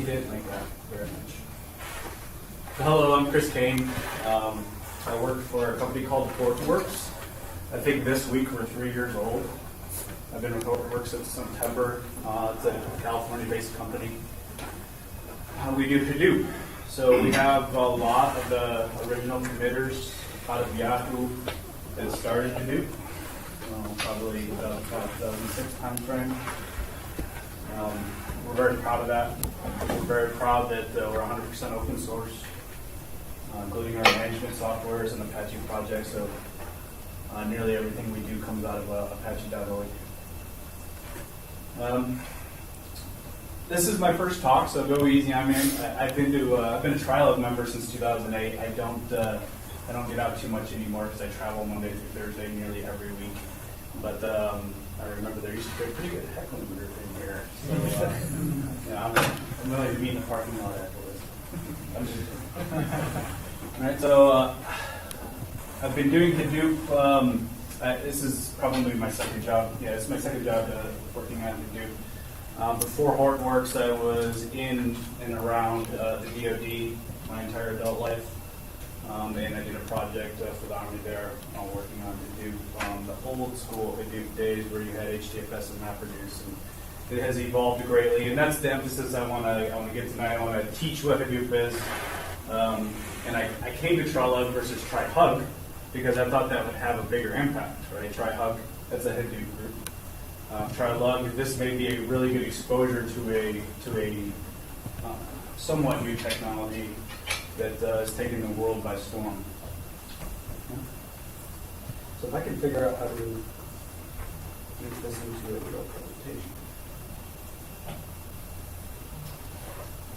He didn't like that very much. So hello, I'm Kane. I work for a company called Hortonworks. I think this week we're 3 years old. I've been with Hortonworks since September. It's a California-based company. We do Hadoop. So we have a lot of the original committers out of Yahoo that started Hadoop, probably about 2006 time frame. We're very proud of that. We're very proud that we're 100% open source, including our management softwares and Apache projects. So nearly everything we do comes out of Apache.org. This is my first talk, so go easy on me. I've been a TriLUG member since 2008. I don't get out too much anymore because I travel Monday through Thursday nearly every week. But I remember there used to be a pretty good heckling group in here. So I'm willing to meet in the parking lot afterwards. All right, so I've been doing Hadoop. This is probably my second job. Yeah, it's my second job working on Hadoop. Before Hortonworks, I was in and around the DoD my entire adult life. And I did a project for the Army there working on Hadoop, the old school Hadoop days where you had HDFS and MapReduce. And it has evolved greatly, and that's the emphasis I want to get tonight. I want to teach what Hadoop is. And I came to TriLUG versus TriHug because I thought that would have a bigger impact, right? TriHug, that's a Hadoop group. TriLUG, this may be a really good exposure to a somewhat new technology that is taking the world by storm. So if I can figure out how to make this into a real presentation.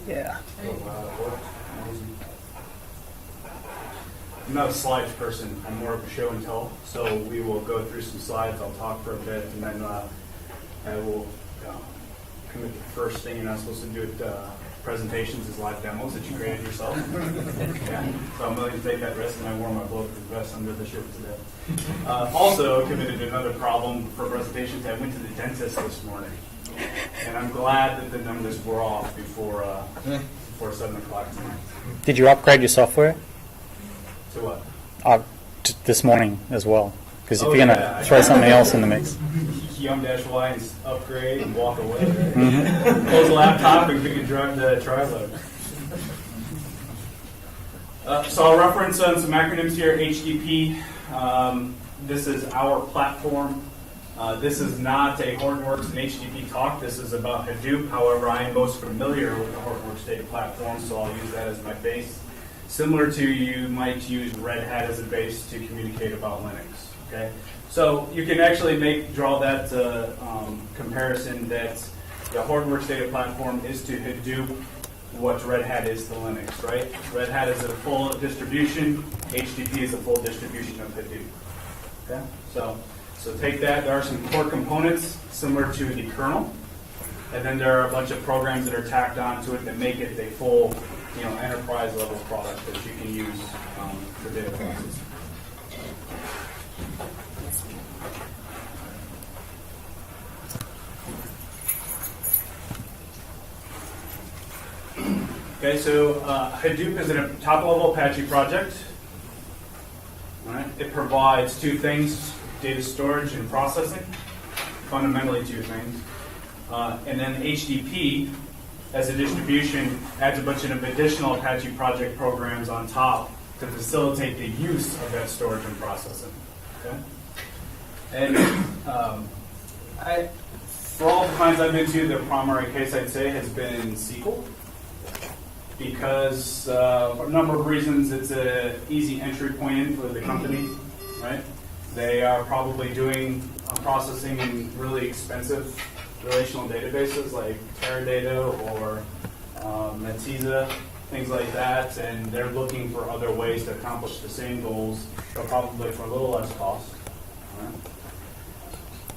Yeah. Oh, wow, it worked. Amazing. I'm not a slides person. I'm more of a show and tell. So we will go through some slides. I'll talk for a bit, and then I will commit the first thing you're not supposed to do at presentations is live demos that you created yourself. Yeah. So I'm willing to take that risk, and I wore my bulletproof vest under the shirt today. Also committed to another problem for presentations. I went to the dentist this morning, and I'm glad that the numbers were off before 7 o'clock tonight. Did you upgrade your software? To what? This morning as well, because if you're going to throw something else in the mix. Yum-Y and upgrade and walk away. Right? Mm-hmm. Close the laptop and we can drive the TriLUG. So I'll reference some acronyms here. HDP. This is our platform. This is not a Hortonworks and HDP talk. This is about Hadoop. However, I am most familiar with the Hortonworks data platform, so I'll use that as my base. Similar to you might use Red Hat as a base to communicate about Linux. Okay. So you can actually draw that comparison that the Hortonworks data platform is to Hadoop what Red Hat is to Linux, right? Red Hat is a full distribution. HDP is a full distribution of Hadoop. Okay, so take that. There are some core components similar to the kernel, and then there are a bunch of programs that are tacked onto it that make it a full, enterprise level product that you can use for data processing. Okay, so Hadoop is a top-level Apache project. All right. It provides two things, data storage and processing, fundamentally two things. And then HDP, as a distribution, adds a bunch of additional Apache project programs on top to facilitate the use of that storage and processing. Okay? And for all the clients I've been to, the primary case I'd say has been SQL. Because for a number of reasons, it's an easy entry point in for the company, right? They are probably doing processing in really expensive relational databases like Teradata or Netezza, things like that, and they're looking for other ways to accomplish the same goals, but probably for a little less cost.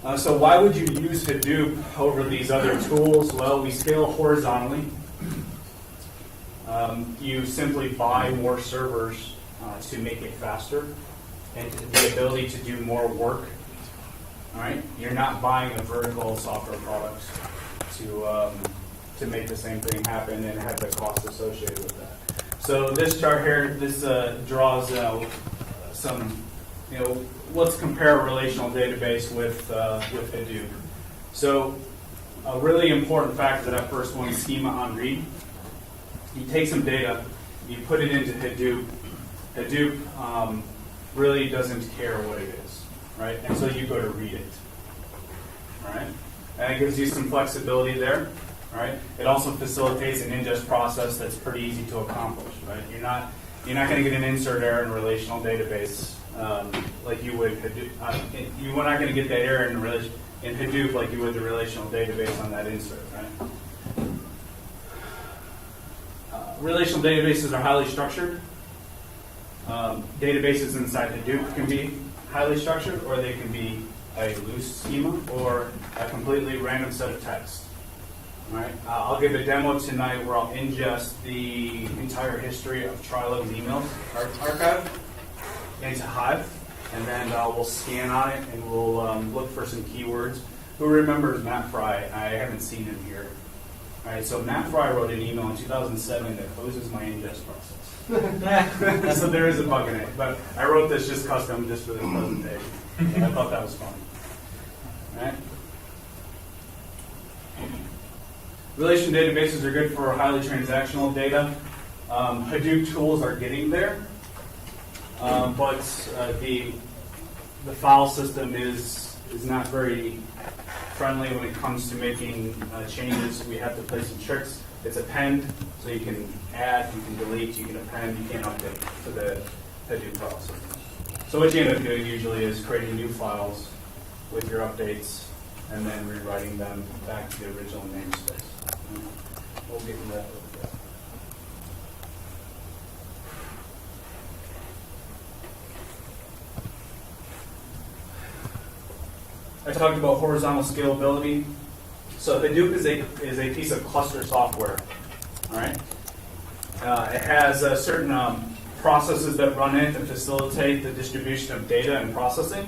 Right? So why would you use Hadoop over these other tools? Well, we scale horizontally. You simply buy more servers to make it faster and the ability to do more work. All right, you're not buying a vertical software product to to make the same thing happen and have the cost associated with that. So this chart here, this draws some, let's compare a relational database with Hadoop. So a really important factor, that first one, schema on read. You take some data, you put it into Hadoop. Hadoop really doesn't care what it is, right? And so you go to read it, all right? And it gives you some flexibility there, all right? It also facilitates an ingest process that's pretty easy to accomplish, right? You're not going to get an insert error in a relational database like you would Hadoop. You're not going to get that error in Hadoop like you would the relational database on that insert, right? Relational databases are highly structured. Databases inside Hadoop can be highly structured, or they can be a loose schema, or a completely random set of text. All right? I'll give a demo tonight where I'll ingest the entire history of TriLUG's email archive into Hive, and then we'll scan on it, and we'll look for some keywords. Who remembers Matt Fry? I haven't seen him here. All right, so Matt Fry wrote an email in 2007 that closes my ingest process. So there is a bug in it, but I wrote this just custom, just for this presentation. And I thought that was fun. All right. Relation databases are good for highly transactional data. Hadoop tools are getting there, but the file system is not very friendly when it comes to making changes. We have to play some tricks. It's append, so you can add, you can delete, you can append, you can't update to the Hadoop file system. So what you end up doing usually is creating new files with your updates and then rewriting them back to the original namespace. We'll get into that a little bit. I talked about horizontal scalability. So Hadoop is a piece of cluster software. All right. It has certain processes that run it to facilitate the distribution of data and processing.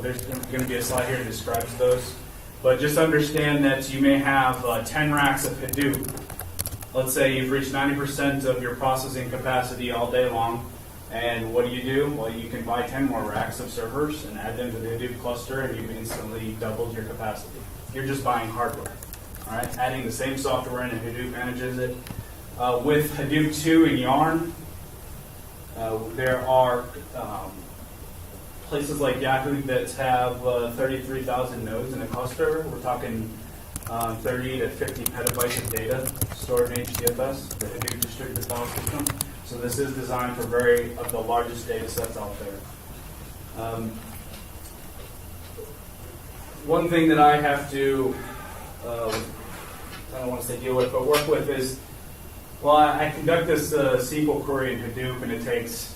There's going to be a slide here that describes those. But just understand that you may have 10 racks of Hadoop. Let's say you've reached 90% of your processing capacity all day long. And what do? Well, you can buy 10 more racks of servers and add them to the Hadoop cluster, and you've instantly doubled your capacity. You're just buying hardware. All right, adding the same software in, and Hadoop manages it. With Hadoop 2 and Yarn, there are places like Yahoo that have 33,000 nodes in a cluster. We're talking 30 to 50 petabytes of data stored in HDFS, the Hadoop distributed file system. So this is designed for of the largest data sets out there. One thing that I have to, I don't want to say deal with, but work with is, well, I conduct this SQL query in Hadoop, and it takes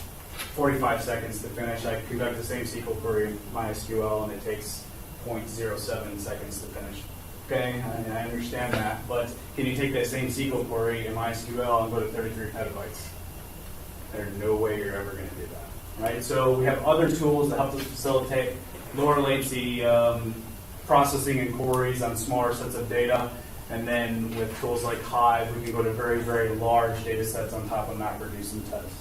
45 seconds to finish. I conduct the same SQL query in MySQL, and it takes 0.07 seconds to finish. Okay, I understand that, but can you take that same SQL query in MySQL and go to 33 petabytes? There's no way you're ever going to do that, right? So we have other tools that help us facilitate lower latency processing and queries on smaller sets of data. And then with tools like Hive, we can go to very, very large data sets on top of MapReduce and tests.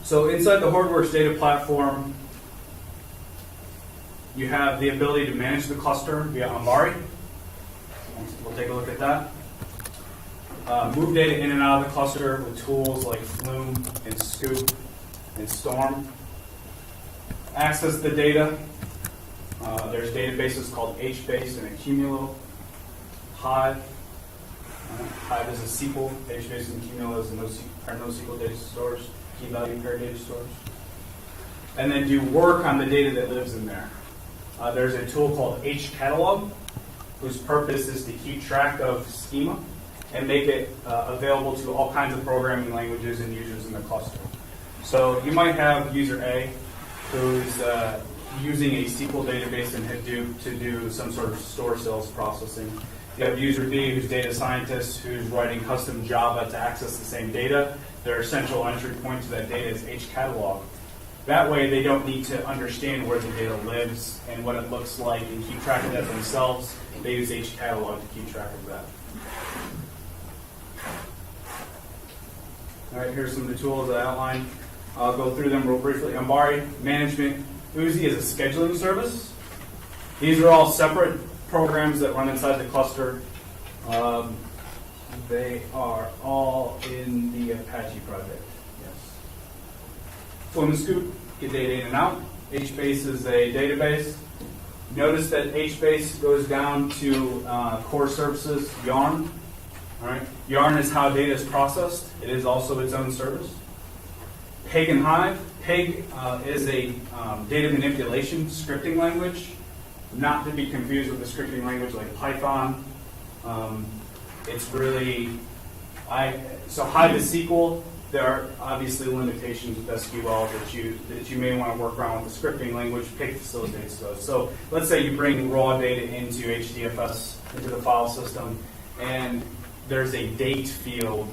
So inside the Hortonworks data platform, you have the ability to manage the cluster via Ambari. We'll take a look at that. Move data in and out of the cluster with tools like Flume and Scoop and Storm. Access the data. There's databases called HBase and Accumulo. Hive. Hive is a SQL. HBase and Accumulo is NoSQL data stores, key value pair data stores. And then do work on the data that lives in there. There's a tool called hCatalog, whose purpose is to keep track of schema and make it available to all kinds of programming languages and users in the cluster. So you might have user A who's using a SQL database in Hadoop to do some sort of store sales processing. You have user B who's data scientist who's writing custom Java to access the same data. Their central entry point to that data is hCatalog. That way they don't need to understand where the data lives and what it looks like and keep track of that themselves. They use HCatalog to keep track of that. All right, here's some of the tools I outlined. I'll go through them real briefly. Ambari Management Uzi is a scheduling service. These are all separate programs that run inside the cluster. They are all in the Apache project. Yes. Swim and scoop, get data in and out. HBase is a database. Notice that HBase goes down to core services, Yarn. All right. Yarn is how data is processed. It is also its own service. Peg and Hive. Peg is a data manipulation scripting language, not to be confused with a scripting language like Python. It's really, so Hive is SQL. There are obviously limitations with SQL that you may want to work around with the scripting language. Pig facilitates those. So let's say you bring raw data into HDFS, into the file system, and there's a date field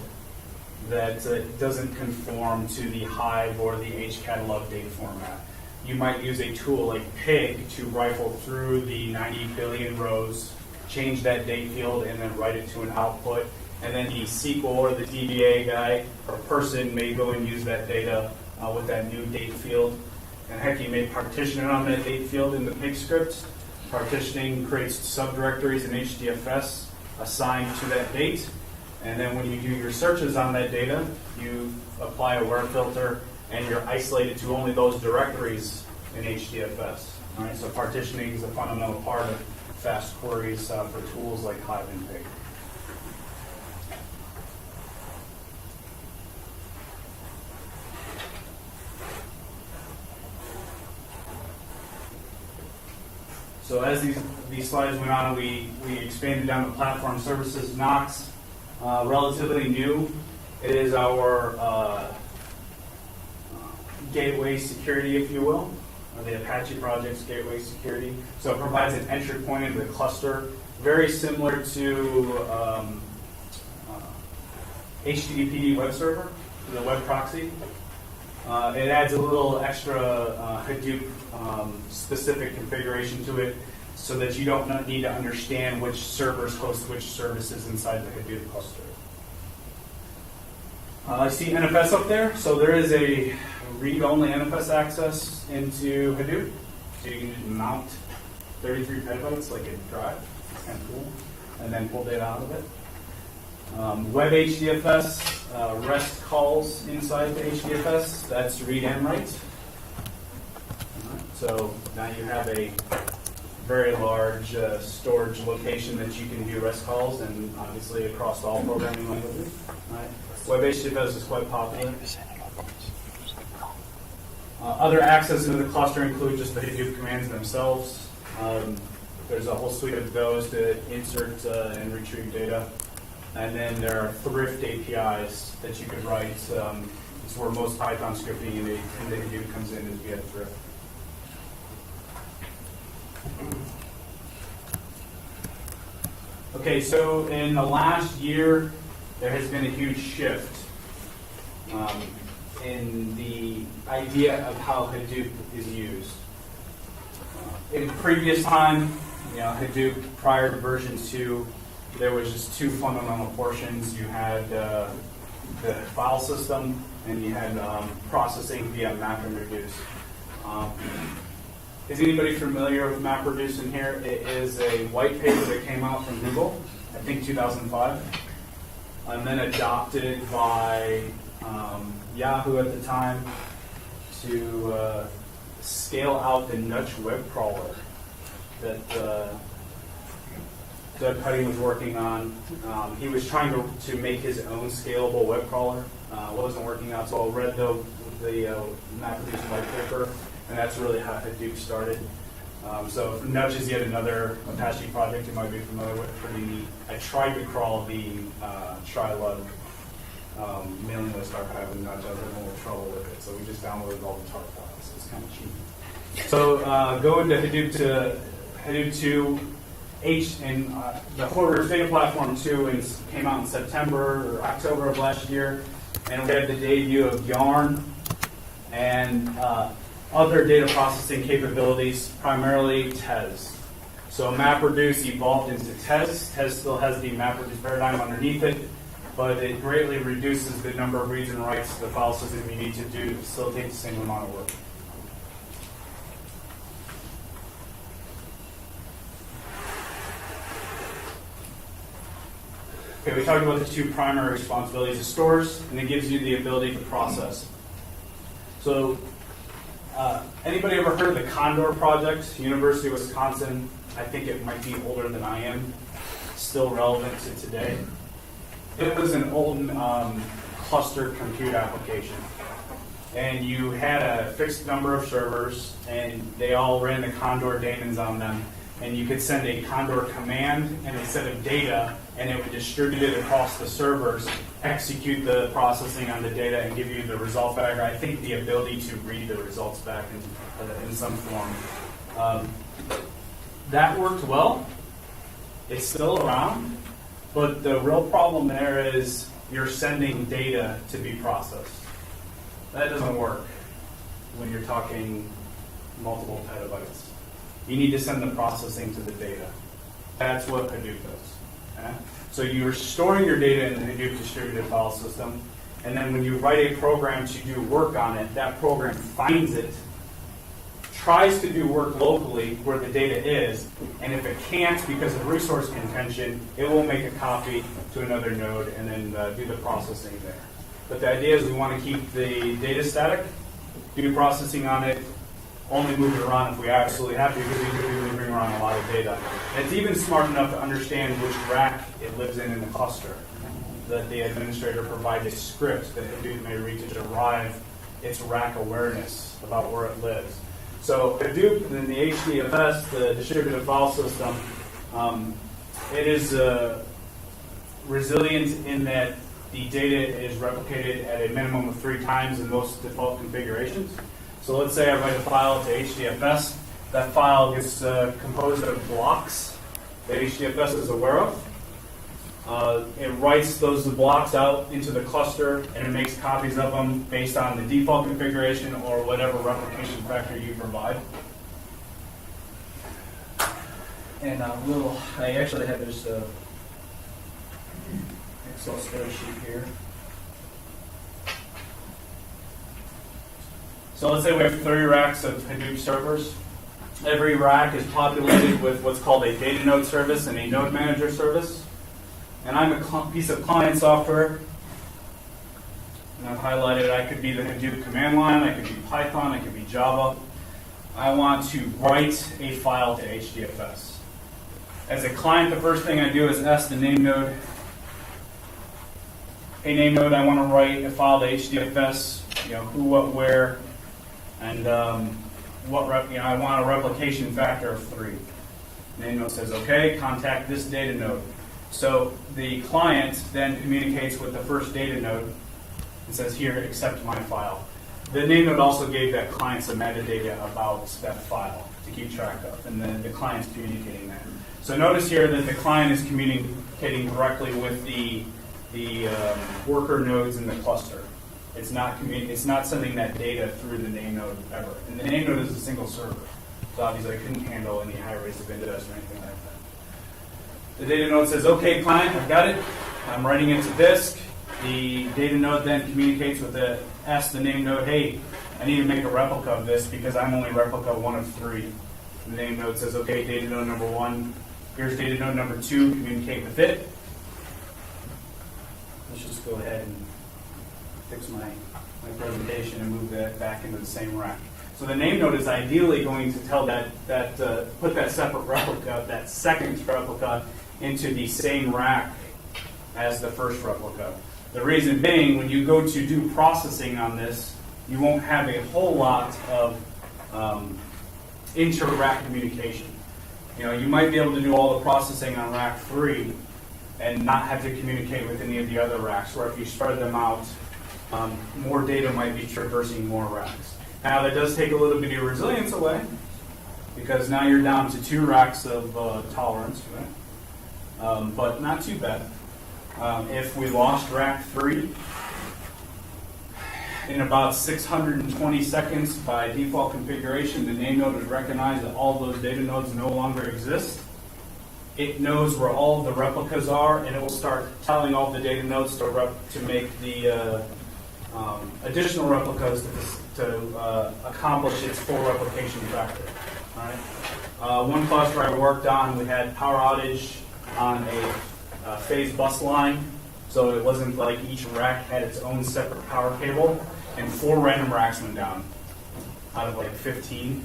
that doesn't conform to the Hive or the HCatalog date format. You might use a tool like Pig to rifle through the 90 billion rows, change that date field, and then write it to an output. And then the SQL or the DBA guy or person may go and use that data with that new date field. And heck, you may partition it on that date field in the Pig script. Partitioning creates subdirectories in HDFS assigned to that date. And then when you do your searches on that data, you apply a where filter and you're isolated to only those directories in HDFS. All right, so partitioning is a fundamental part of fast queries for tools like Hive and Pig. So as these slides went on, we expanded down to platform services. Knox, relatively new. It is our gateway security, if you will, or the Apache project's gateway security. So it provides an entry point into the cluster, very similar to HTTP web server, the web proxy. It adds a little extra Hadoop specific configuration to it so that you don't need to understand which servers host which services inside the Hadoop cluster. I see NFS up there, so there is a read-only NFS access into Hadoop. So you can just mount 33 petabytes like a drive. It's kind of cool. And then pull data out of it. Web HDFS, REST calls inside the HDFS. That's read and write. So now you have a very large storage location that you can do REST calls, and obviously across all programming languages. Right? Web HDFS is quite popular. Other access into the cluster include just the Hadoop commands themselves. There's a whole suite of those to insert and retrieve data. And then there are thrift APIs that you could write. It's where most Python scripting in the Hadoop comes in, is via thrift. Okay, so in the last year, there has been a huge shift in the idea of how Hadoop is used. In previous time, Hadoop prior to version 2, there was just two fundamental portions. You had the file system, and you had processing via MapReduce. Is anybody familiar with MapReduce in here? It is a white paper that came out from Google, I think 2005, and then adopted by Yahoo at the time to scale out the Nutch web crawler that Doug Cuddy was working on. He was trying to make his own scalable web crawler. Wasn't working out, so I read the MapReduce white paper, and that's really how Hadoop started. So Nutch is yet another Apache project you might be familiar with. Pretty neat. I tried to crawl the TriLUG mailing list archive in Nutch. I was having a little trouble with it, so we just downloaded all the tar files. It's kind of cheap. So go into Hadoop 2. And the Horror Data Platform 2 came out in September or October of last year, and we had the debut of Yarn and other data processing capabilities, primarily TES. So MapReduce evolved into TES. TES still has the MapReduce paradigm underneath it, but it greatly reduces the number of reads and writes to the file system you need to do to facilitate the same amount of work. Okay, we talked about the two primary responsibilities of stores, and it gives you the ability to process. So, anybody ever heard of the Condor Project? University of Wisconsin. I think it might be older than I am. Still relevant to today. It was an old clustered compute application. And you had a fixed number of servers, and they all ran the Condor daemons on them. And you could send a Condor command and a set of data, and it would distribute it across the servers, execute the processing on the data, and give you the result back. Or I think the ability to read the results back in some form. That worked well. It's still around. But the real problem there is you're sending data to be processed. That doesn't work when you're talking multiple petabytes. You need to send the processing to the data. That's what Hadoop does. Okay? So you're storing your data in the Hadoop distributed file system, and then when you write a program to do work on it, that program finds it, tries to do work locally where the data is, and if it can't because of resource contention, it will make a copy to another node and then do the processing there. But the idea is we want to keep the data static, do processing on it, only move it around if we absolutely have to, because we can really bring around a lot of data. And it's even smart enough to understand which rack it lives in the cluster, that the administrator provides a script that Hadoop may read to derive its rack awareness about where it lives. So Hadoop and the HDFS, the distributed file system, it is resilient in that the data is replicated at a minimum of 3 times in most default configurations. So let's say I write a file to HDFS. That file gets composed of blocks that HDFS is aware of. It writes those blocks out into the cluster, and it makes copies of them based on the default configuration or whatever replication factor you provide. And I actually have this Excel spreadsheet here. So let's say we have 30 racks of Hadoop servers. Every rack is populated with what's called a data node service and a node manager service. And I'm a piece of client software. And I've highlighted I could be the Hadoop command line, I could be Python, I could be Java. I want to write a file to HDFS. As a client, the first thing I do is ask the name node, hey name node, I want to write a file to HDFS, who, what, where, and I want a replication factor of 3. Name node says, okay, contact this data node. So the client then communicates with the first data node and says, here, accept my file. The name node also gave that client some metadata about that file to keep track of, and then the client's communicating that. So notice here that the client is communicating directly with the worker nodes in the cluster. It's not sending that data through the name node ever. And the name node is a single server. So obviously I couldn't handle any high rates of ingest or anything like that. The data node says, okay, client, I've got it. I'm writing it to disk. The data node then communicates with asks the name node, hey, I need to make a replica of this because I'm only replica 1 of 3. And the name node says, okay, data node number 1, here's data node number 2, communicate with it. Let's just go ahead and fix my presentation and move that back into the same rack. So the name node is ideally going to tell put that separate replica, that second replica, into the same rack as the first replica. The reason being, when you go to do processing on this, you won't have a whole lot of inter-rack communication. You might be able to do all the processing on rack 3 and not have to communicate with any of the other racks, where if you spread them out, more data might be traversing more racks. Now, that does take a little bit of resilience away, because now you're down to 2 racks of tolerance, right? But not too bad. If we lost rack 3, in about 620 seconds by default configuration, the name node would recognize that all those data nodes no longer exist. It knows where all the replicas are, and it will start telling all the data nodes to make the additional replicas to accomplish its full replication factor. All right. One cluster I worked on, we had power outage on a phase bus line, so it wasn't like each rack had its own separate power cable, and 4 random racks went down out of like 15.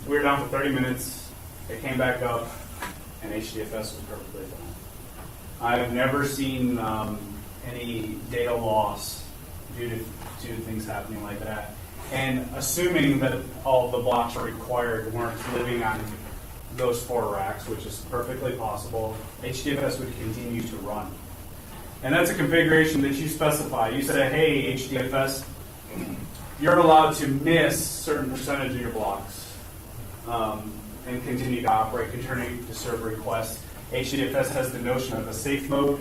We were down for 30 minutes. It came back up, and HDFS was perfectly fine. I've never seen any data loss due to things happening like that. And assuming that all the blocks required weren't living on those 4 racks, which is perfectly possible, HDFS would continue to run. And that's a configuration that you specify. You say, hey, HDFS, you're allowed to miss a certain percentage of your blocks and continue to operate, continue to serve requests. HDFS has the notion of a safe mode.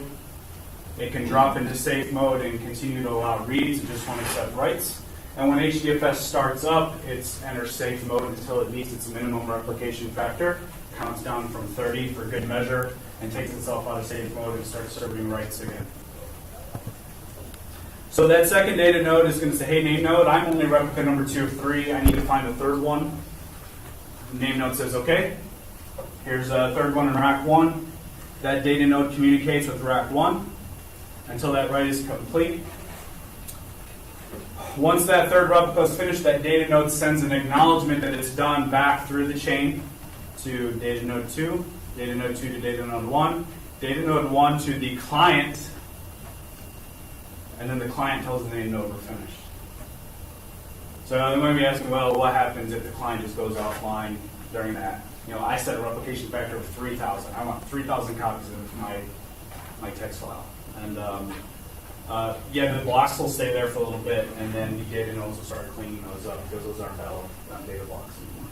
It can drop into safe mode and continue to allow reads and just won't accept writes. And when HDFS starts up, it enters safe mode until it meets its minimum replication factor, counts down from 30 for good measure, and takes itself out of safe mode and starts serving writes again. So that second data node is going to say, hey, name node, I'm only replica number 2 of 3. I need to find the third one. The name node says, okay, here's a third one in rack 1. That data node communicates with rack 1 until that write is complete. Once that third replica is finished, that data node sends an acknowledgement that it's done back through the chain to data node 2, data node 2 to data node 1, data node 1 to the client, and then the client tells the name node we're finished. So you might be asking, well, what happens if the client just goes offline during that? You know, I set a replication factor of 3,000. I want 3,000 copies of my text file. And yeah, the blocks will stay there for a little bit, and then the data nodes will start cleaning those up because those aren't valid data blocks anymore.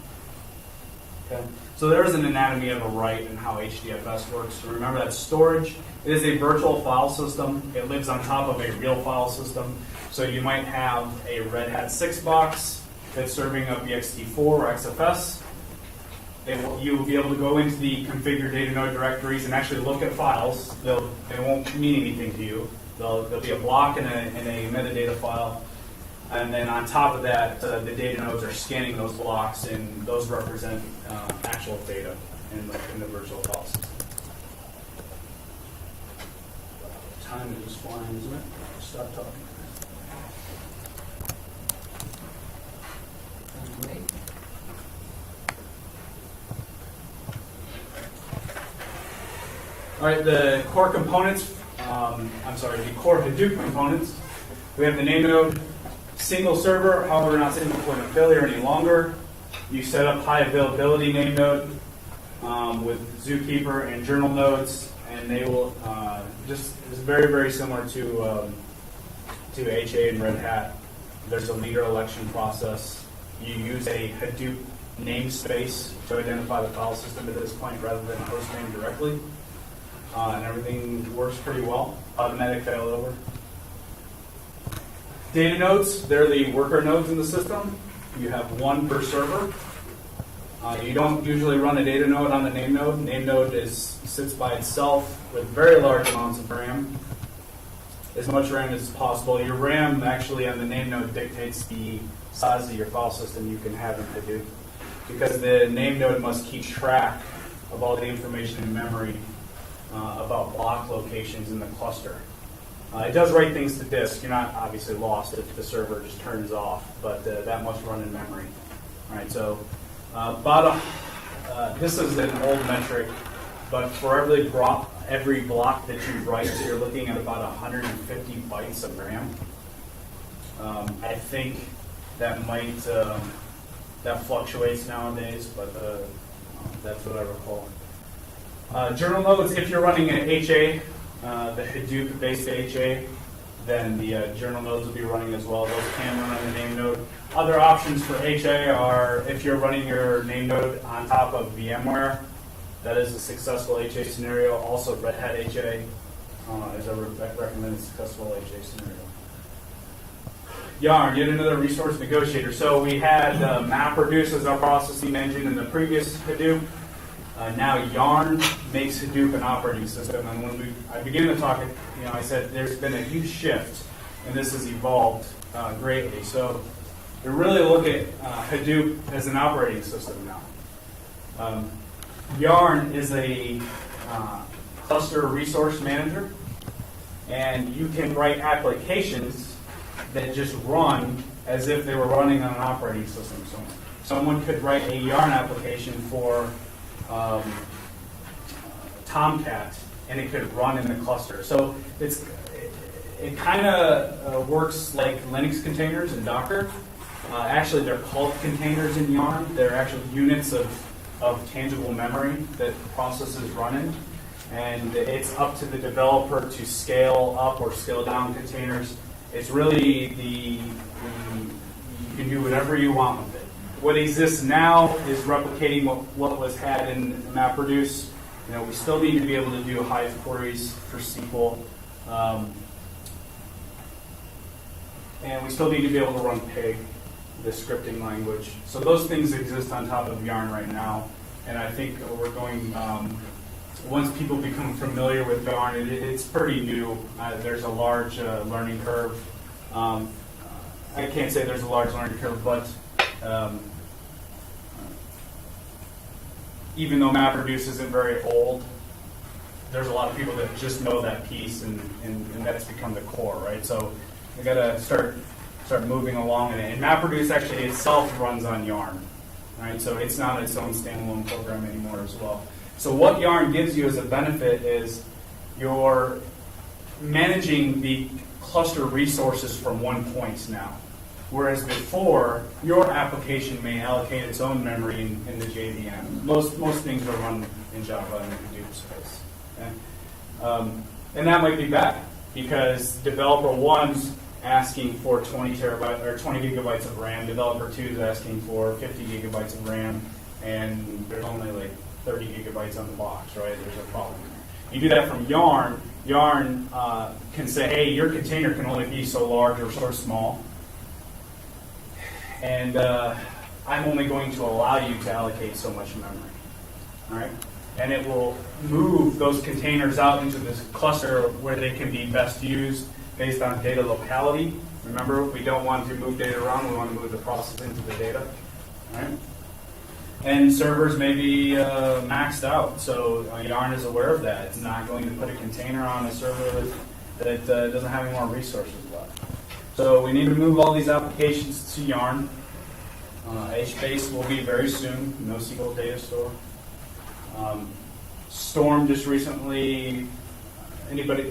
Okay. So there is an anatomy of a write and how HDFS works. So remember that storage is a virtual file system. It lives on top of a real file system. So you might have a Red Hat 6 box that's serving up ext4 or XFS. You will be able to go into the configure data node directories and actually look at files. They won't mean anything to you. There'll be a block and a metadata file. And then on top of that, the data nodes are scanning those blocks, and those represent actual data in the virtual file system. Time is flying, isn't it? Stop talking. All right, the core components, the core Hadoop components. We have the name node, single server, however, we're not sitting point of failure any longer. You set up high availability name node with Zookeeper and journal nodes, and they will it's very, very similar to HA and Red Hat. There's a leader election process. You use a Hadoop namespace to identify the file system at this point rather than a host name directly. And everything works pretty well. Automatic failover. Data nodes, they're the worker nodes in the system. You have 1 per server. You don't usually run a data node on the name node. Name node sits by itself with very large amounts of RAM. As much RAM as possible. Your RAM actually on the name node dictates the size of your file system you can have in Hadoop, because the name node must keep track of all the information in memory about block locations in the cluster. It does write things to disk. You're not obviously lost if the server just turns off, but that must run in memory. All right, so this is an old metric, but for every block that you write, so you're looking at about 150 bytes of RAM. I think that might that fluctuates nowadays, but that's what I recall. Journal nodes, if you're running an HA, the Hadoop-based HA, then the journal nodes will be running as well. Those can run on the name node. Other options for HA are if you're running your name node on top of VMware. That is a successful HA scenario. Also, Red Hat HA is a recommended successful HA scenario. Yarn, yet another resource negotiator. So we had MapReduce as our processing engine in the previous Hadoop. Now Yarn makes Hadoop an operating system. And when I began to talk, I said there's been a huge shift, and this has evolved greatly. So we really look at Hadoop as an operating system now. Yarn is a cluster resource manager, and you can write applications that just run as if they were running on an operating system. So someone could write a Yarn application for Tomcat, and it could run in the cluster. So it kind of works like Linux containers in Docker. Actually, they're called containers in Yarn. They're actually units of tangible memory that the process is running. And it's up to the developer to scale up or scale down containers. It's really you can do whatever you want with it. What exists now is replicating what was had in MapReduce. We still need to be able to do Hive queries for SQL. And we still need to be able to run Pig, the scripting language. So those things exist on top of Yarn right now. And I think we're going, once people become familiar with Yarn, it's pretty new. There's a large learning curve. I can't say there's a large learning curve, but even though MapReduce isn't very old, there's a lot of people that just know that piece, and that's become the core, right? So we got to start moving along in it. And MapReduce actually itself runs on Yarn, right? So it's not its own standalone program anymore as well. So what Yarn gives you as a benefit is you're managing the cluster resources from one point now. Whereas before, your application may allocate its own memory in the JVM. Most things are run in Java in the Hadoop space. Okay? And that might be bad, because developer one's asking for 20 terabytes or 20 gigabytes of RAM. Developer two is asking for 50 gigabytes of RAM, and there's only like 30 gigabytes on the box, right? There's a problem there. You do that from Yarn. Yarn can say, hey, your container can only be so large or so small. And I'm only going to allow you to allocate so much memory, all right? And it will move those containers out into this cluster where they can be best used based on data locality. Remember, we don't want to move data around, we want to move the process into the data, all right? And servers may be maxed out, so Yarn is aware of that. It's not going to put a container on a server that doesn't have any more resources left. So we need to move all these applications to Yarn. HBase will be very soon, NoSQL data store. Storm just recently,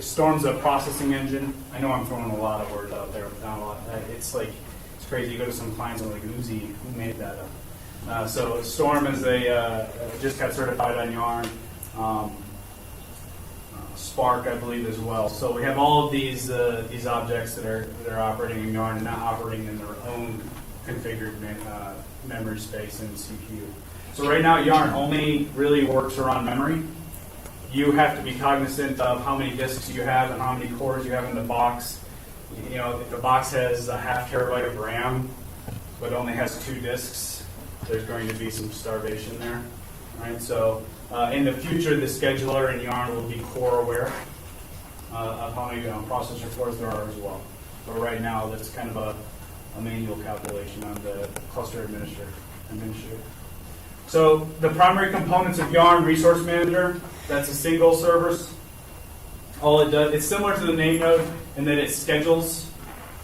Storm's a processing engine. I know I'm throwing a lot of words out there, not a lot. It's crazy. You go to some clients and like, Uzi, who made that up? So Storm is just got certified on Yarn. Spark, I believe, as well. So we have all of these objects that are operating in Yarn and not operating in their own configured memory space in the CPU. So right now, Yarn only really works around memory. You have to be cognizant of how many disks you have and how many cores you have in the box. If the box has a half terabyte of RAM, but only has 2 disks, there's going to be some starvation there, right? So in the future, the scheduler in Yarn will be core aware of how many processor cores there are as well. But right now, that's kind of a manual calculation on the cluster administrator. So the primary components of Yarn Resource Manager, that's a single service. All it does, it's similar to the name node in that it schedules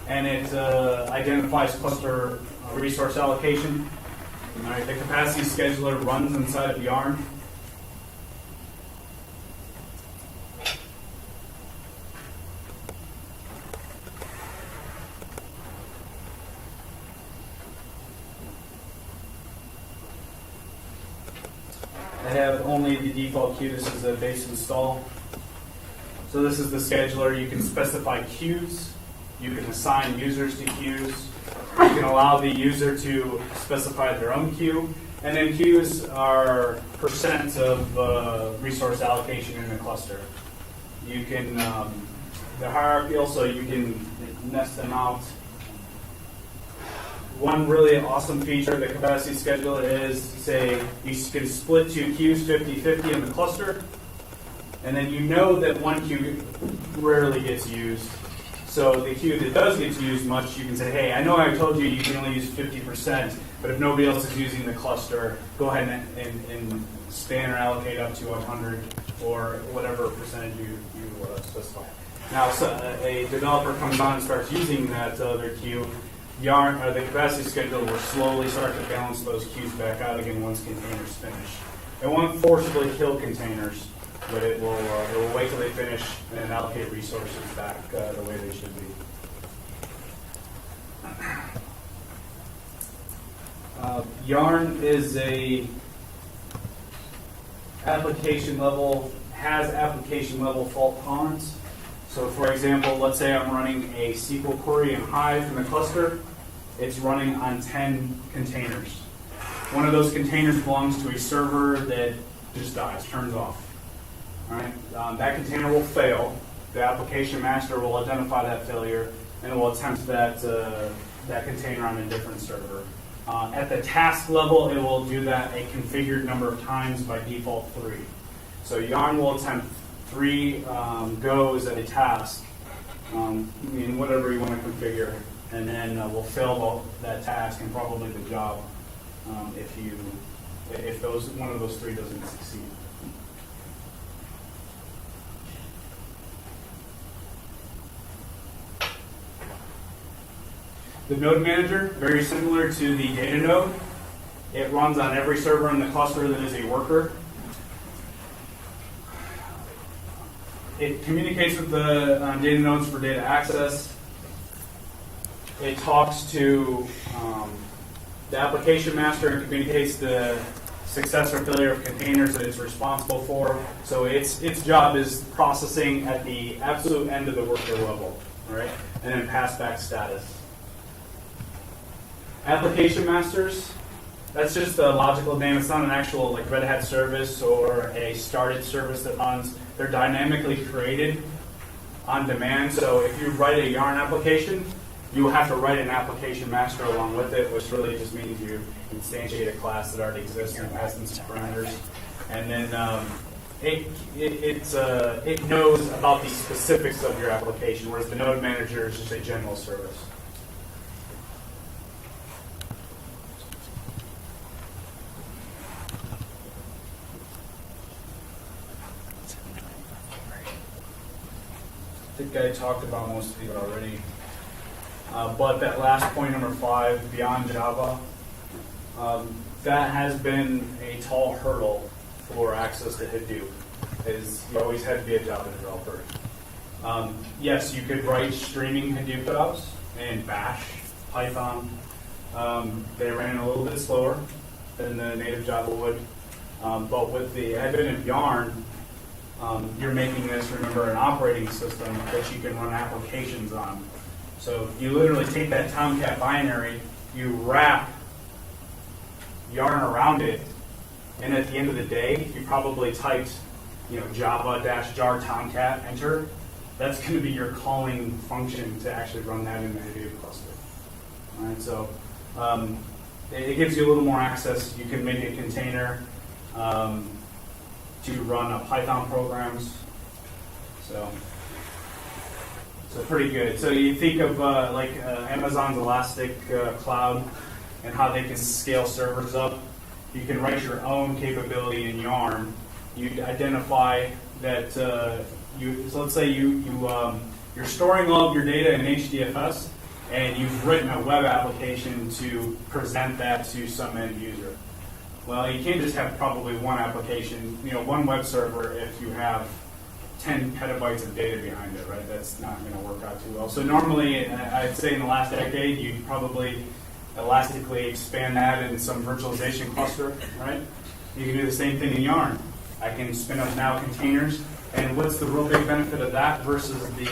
and it identifies cluster resource allocation. All right, the capacity scheduler runs inside of Yarn. I have only the default queue. This is a base install. So this is the scheduler. You can specify queues. You can assign users to queues. You can allow the user to specify their own queue. And then queues are percent of resource allocation in a cluster. You can, they're hierarchical, so you can nest them out one really awesome feature of the capacity scheduler is, say, you can split two queues 50-50 in the cluster, and then you know that one queue rarely gets used. So the queue that does get used much, you can say, hey, I know I told you you can only use 50%, but if nobody else is using the cluster, go ahead and span or allocate up to 100 or whatever percentage you specify. Now, so a developer comes on and starts using that other queue, the capacity scheduler will slowly start to balance those queues back out again once containers finish. It won't forcibly kill containers, but it will wait till they finish and allocate resources back the way they should be. Yarn is has application level fault tolerance. So for example, let's say I'm running a SQL query in Hive in the cluster. It's running on 10 containers. One of those containers belongs to a server that just dies, turns off. All right? That container will fail. The application master will identify that failure and will attempt that container on a different server. At the task level, it will do that a configured number of times, by default 3. So Yarn will attempt 3 goes at a task in whatever you want to configure, and then we'll fail that task and probably the job if one of those 3 doesn't succeed. The node manager, very similar to the data node. It runs on every server in the cluster that is a worker. It communicates with the data nodes for data access. It talks to the application master and communicates the success or failure of containers that it's responsible for. So its job is processing at the absolute end of the worker level, all right? And then pass back status. Application masters, that's just a logical name. It's not an actual like Red Hat service or a started service that runs. They're dynamically created on demand. So if you write a Yarn application, you will have to write an application master along with it, which really just means you instantiate a class that already exists and has some parameters. And then it knows about the specifics of your application, whereas the node manager is just a general service. I think I talked about most of it already. But that last point, number 5, beyond Java, that has been a tall hurdle for access to Hadoop, is you always had to be a Java developer. Yes, you could write streaming Hadoop jobs in Bash, Python. They ran a little bit slower than the native Java would. But with the advent of Yarn, you're making this, remember, an operating system that you can run applications on. So you literally take that Tomcat binary, you wrap Yarn around it, and at the end of the day, you probably typed, Java-jar Tomcat, enter. That's going to be your calling function to actually run that in the Hadoop cluster. All right, so it gives you a little more access. You can make a container to run Python programs. So pretty good. So you think of Amazon's Elastic Cloud and how they can scale servers up. You can write your own capability in Yarn. You identify that so let's say you're storing all of your data in HDFS, and you've written a web application to present that to some end user. Well, you can't just have probably one application, one web server if you have 10 petabytes of data behind it, right? That's not going to work out too well. So normally, I'd say in the last decade, you'd probably elastically expand that in some virtualization cluster, right? You can do the same thing in Yarn. I can spin up now containers, and what's the real big benefit of that versus the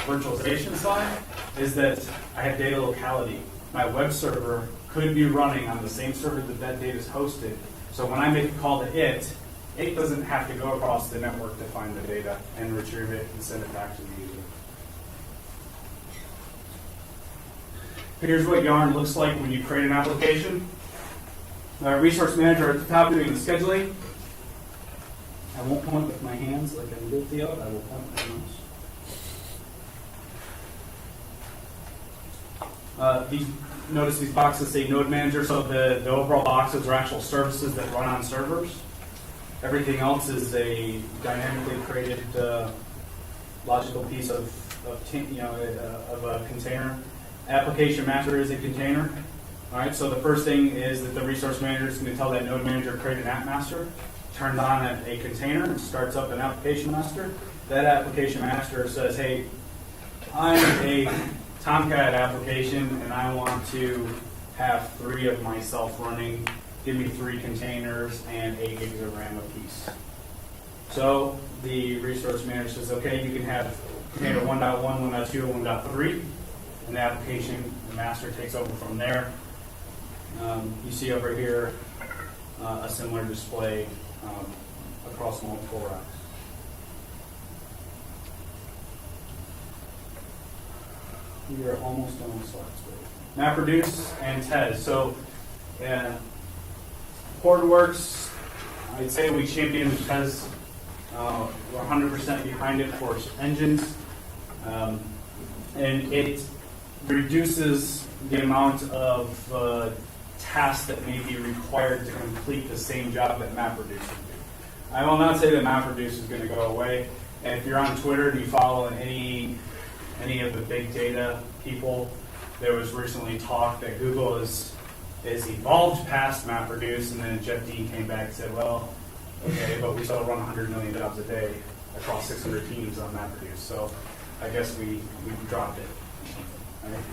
virtualization side is that I have data locality. My web server could be running on the same server that data is hosted. So when I make a call to it doesn't have to go across the network to find the data and retrieve it and send it back to the user. Here's what Yarn looks like when you create an application. Resource manager at the top doing the scheduling. I won't point with my hands like I'm guilty of. I will point with my mouse. Notice these boxes say node manager, so the overall boxes are actual services that run on servers. Everything else is a dynamically created logical piece of a container. Application master is a container. All right, so the first thing is that the resource manager is going to tell that node manager create an app master, turns on a container, and starts up an application master. That application master says, hey, I'm a Tomcat application, and I want to have 3 of myself running. Give me 3 containers and 8 gigs of RAM apiece. So the resource manager says, okay, you can have container 1.1, 1.2, and 1.3, and the application, the master takes over from there. You see over here a similar display across multiple racks. We are almost on the slides. MapReduce and TES. So, Hortonworks, I'd say we champion TES. We're 100% behind it for engines. And it reduces the amount of tasks that may be required to complete the same job that MapReduce would do. I will not say that MapReduce is going to go away. And if you're on Twitter and you follow any of the big data people, there was recently talk that Google is evolved past MapReduce, and then Jeff Dean came back and said, well, okay, but we still run 100 million jobs a day across 600 teams on MapReduce, so I guess we dropped it. Right?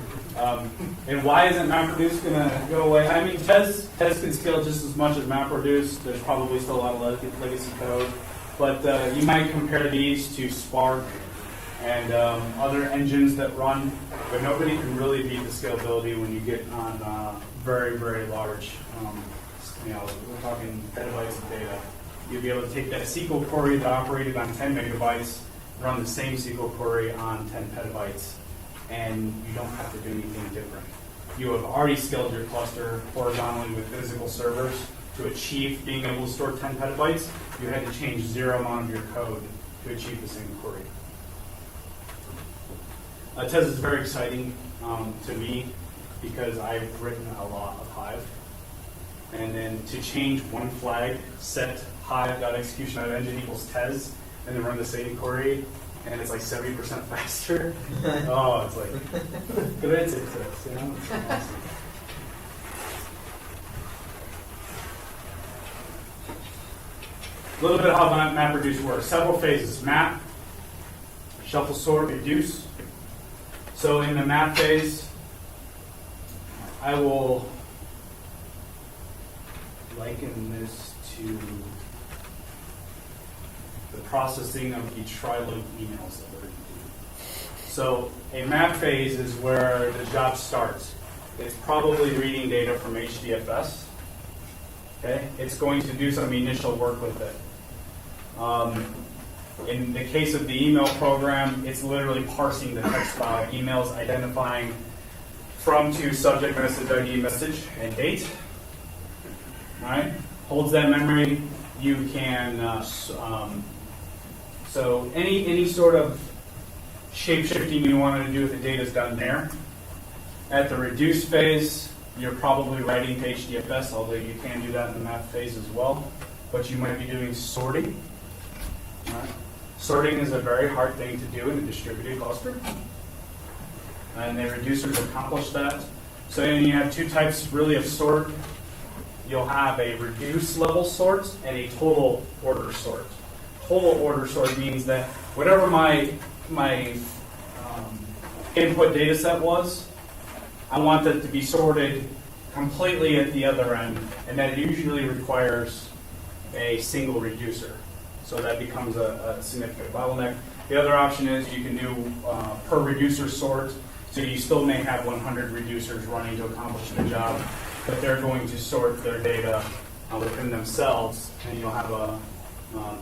And why isn't MapReduce going to go away? I mean, TES can scale just as much as MapReduce. There's probably still a lot of legacy code, but you might compare these to Spark and other engines that run, but nobody can really beat the scalability when you get on very, very large, we're talking petabytes of data. You'll be able to take that SQL query that operated on 10 megabytes, run the same SQL query on 10 petabytes, and you don't have to do anything different. You have already scaled your cluster horizontally with physical servers to achieve being able to store 10 petabytes. You had to change 0 amount of your code to achieve the same query. TES is very exciting to me because I've written a lot of Hive. And then to change one flag, set hive.execution.engine equals TES, and then run the same query, and it's like 70% faster. Oh, it's like, good success, you know? It's awesome. A little bit of how MapReduce works. Several phases. Map, shuffle, sort, reduce. So in the map phase, I will liken this to the processing of the TriLUG emails that we're going to do. So a map phase is where the job starts. It's probably reading data from HDFS. Okay, it's going to do some initial work with it. In the case of the email program, it's literally parsing the text file, emails, identifying from to subject message ID message and date. All right, holds that memory. You can so any sort of shape shifting you wanted to do with the data is done there. At the reduce phase, you're probably writing to HDFS, although you can do that in the map phase as well. But you might be doing sorting. All right. Sorting is a very hard thing to do in a distributed cluster. And the reducers accomplish that. So then you have 2 types really of sort. You'll have a reduce level sort and a total order sort. Total order sort means that whatever my input data set was, I want that to be sorted completely at the other end, and that usually requires a single reducer. So that becomes a significant bottleneck. The other option is you can do per reducer sort. So you still may have 100 reducers running to accomplish the job, but they're going to sort their data within themselves, and you'll have a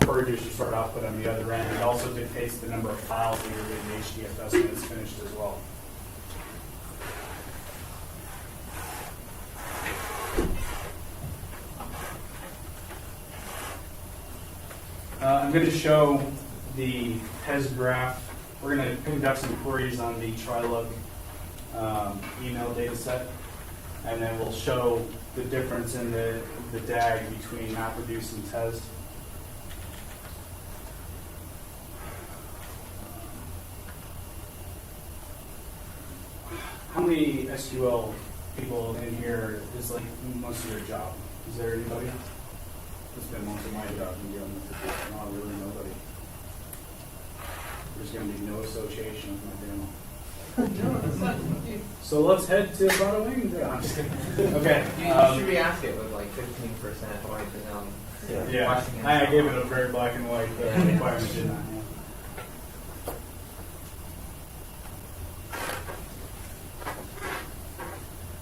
per reducer sort output on the other end. It also dictates the number of files that you're getting HDFS when it's finished as well. I'm going to show the TES graph. We're going to conduct some queries on the TriLUG email data set, and then we'll show the difference in the DAG between MapReduce and TES. How many SQL people in here is like most of your job? Is there anybody? It's been most of my job in dealing with it. Not really nobody. There's going to be no association with my demo. So let's head to Bada Wing. No, I'm just kidding. Okay. You should re-ask it with like 15% white and yeah. I gave it a very black and white requirement, didn't I?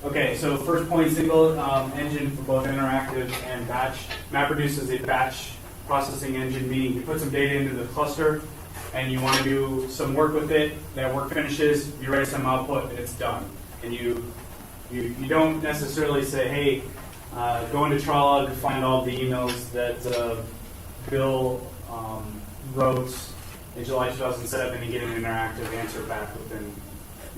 Okay, so first point, single engine for both interactive and batch. MapReduce is a batch processing engine, meaning you put some data into the cluster and you want to do some work with it. That work finishes, you write some output, and it's done. And you don't necessarily say, hey, go into TriLUG, find all the emails that Bill wrote in July 2007 and get an interactive answer back within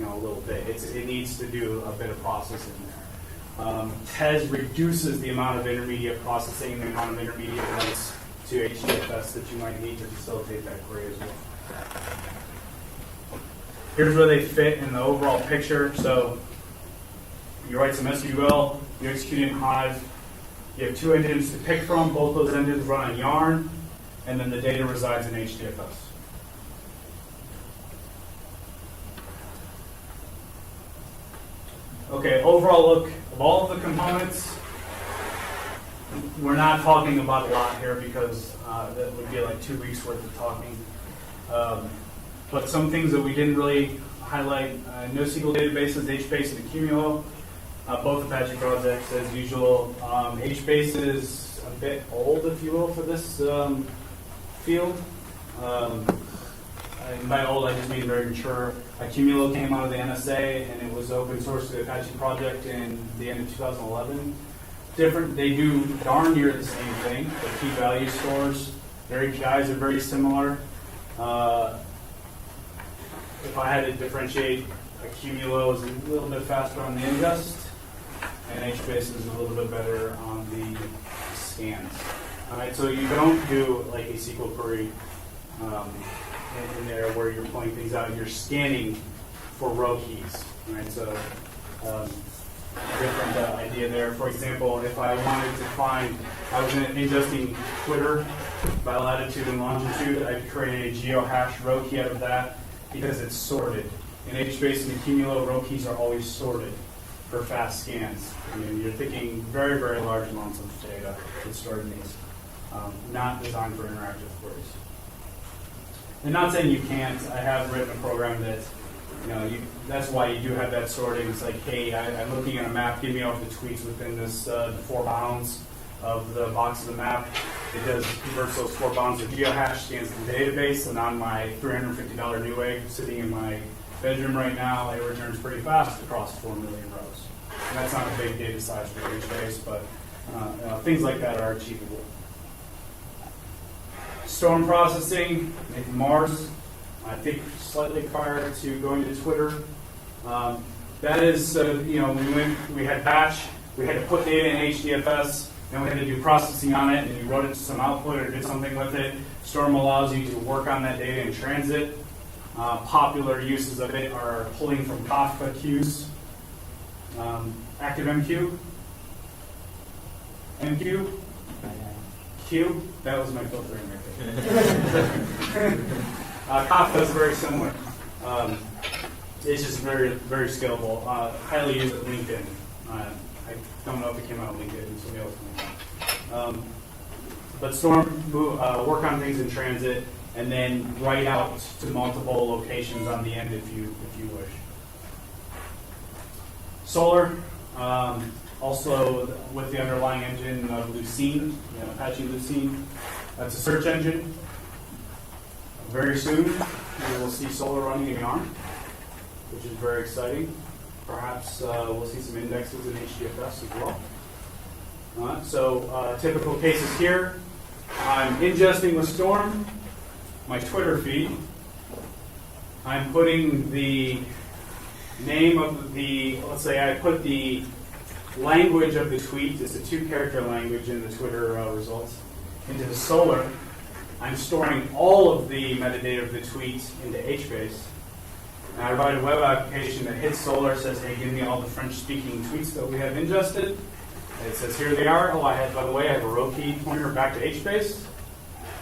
a little bit. It needs to do a bit of processing there. TES reduces the amount of intermediate processing and the amount of intermediate writes to HDFS that you might need to facilitate that query as well. Here's where they fit in the overall picture. So you write some SQL, you execute in Hive, you have two engines to pick from, both those engines run on Yarn, and then the data resides in HDFS. Okay, overall look of all of the components. We're not talking about a lot here because that would be like 2 weeks worth of talking. But some things that we didn't really highlight, NoSQL databases, HBase and Accumulo, both Apache projects as usual. HBase is a bit old, if you will, for this field. And by old, I just mean very mature. Accumulo came out of the NSA, and it was open source to the Apache project in the end of 2011. They do darn near the same thing. The key value stores, their APIs are very similar. If I had to differentiate, Accumulo is a little bit faster on the ingest, and HBase is a little bit better on the scans. All right, so you don't do like a SQL query in there where you're pulling things out. You're scanning for row keys. Right, so different idea there. For example, if I wanted to find, I was ingesting Twitter by latitude and longitude, I'd create a geohash row key out of that because it's sorted. In HBase and Accumulo, row keys are always sorted for fast scans. I mean, you're thinking very, very large amounts of data that's stored in these. Not designed for interactive queries. And not saying you can't. I have written a program that, that's why you do have that sorting. It's like, hey, I'm looking at a map. Give me all the tweets within this the 4 bounds of the box of the map. It does converts those 4 bounds to geohash, scans the database, and on my $350 Newegg sitting in my bedroom right now, it returns pretty fast across 4 million rows. And that's not a big data size for HBase, but things like that are achievable. Storm processing, maybe Mars, I think slightly prior to going to Twitter. That is, we had batch, we had to put data in HDFS, then we had to do processing on it, and we wrote it to some output or did something with it. Storm allows you to work on that data in transit. Popular uses of it are pulling from Kafka queues. ActiveMQ. MQ. Q. That was my filtering right there. Kafka is very similar. It's just very, very scalable. Highly used at LinkedIn. I don't know if it came out of LinkedIn. Somebody else can. But Storm work on things in transit and then write out to multiple locations on the end if you wish. Solar, also with the underlying engine of Lucene, Apache Lucene. That's a search engine. Very soon, we will see Solar running in Yarn, which is very exciting. Perhaps we'll see some indexes in HDFS as well. So typical cases here. I'm ingesting with Storm my Twitter feed. I'm putting the name of let's say I put the language of the tweet, it's a 2-character language in the Twitter results, into the Solar. I'm storing all of the metadata of the tweet into HBase. And I write a web application that hits Solar, says, hey, give me all the French-speaking tweets that we have ingested. And it says, here they are. Oh, by the way, I have a row key pointer back to HBase.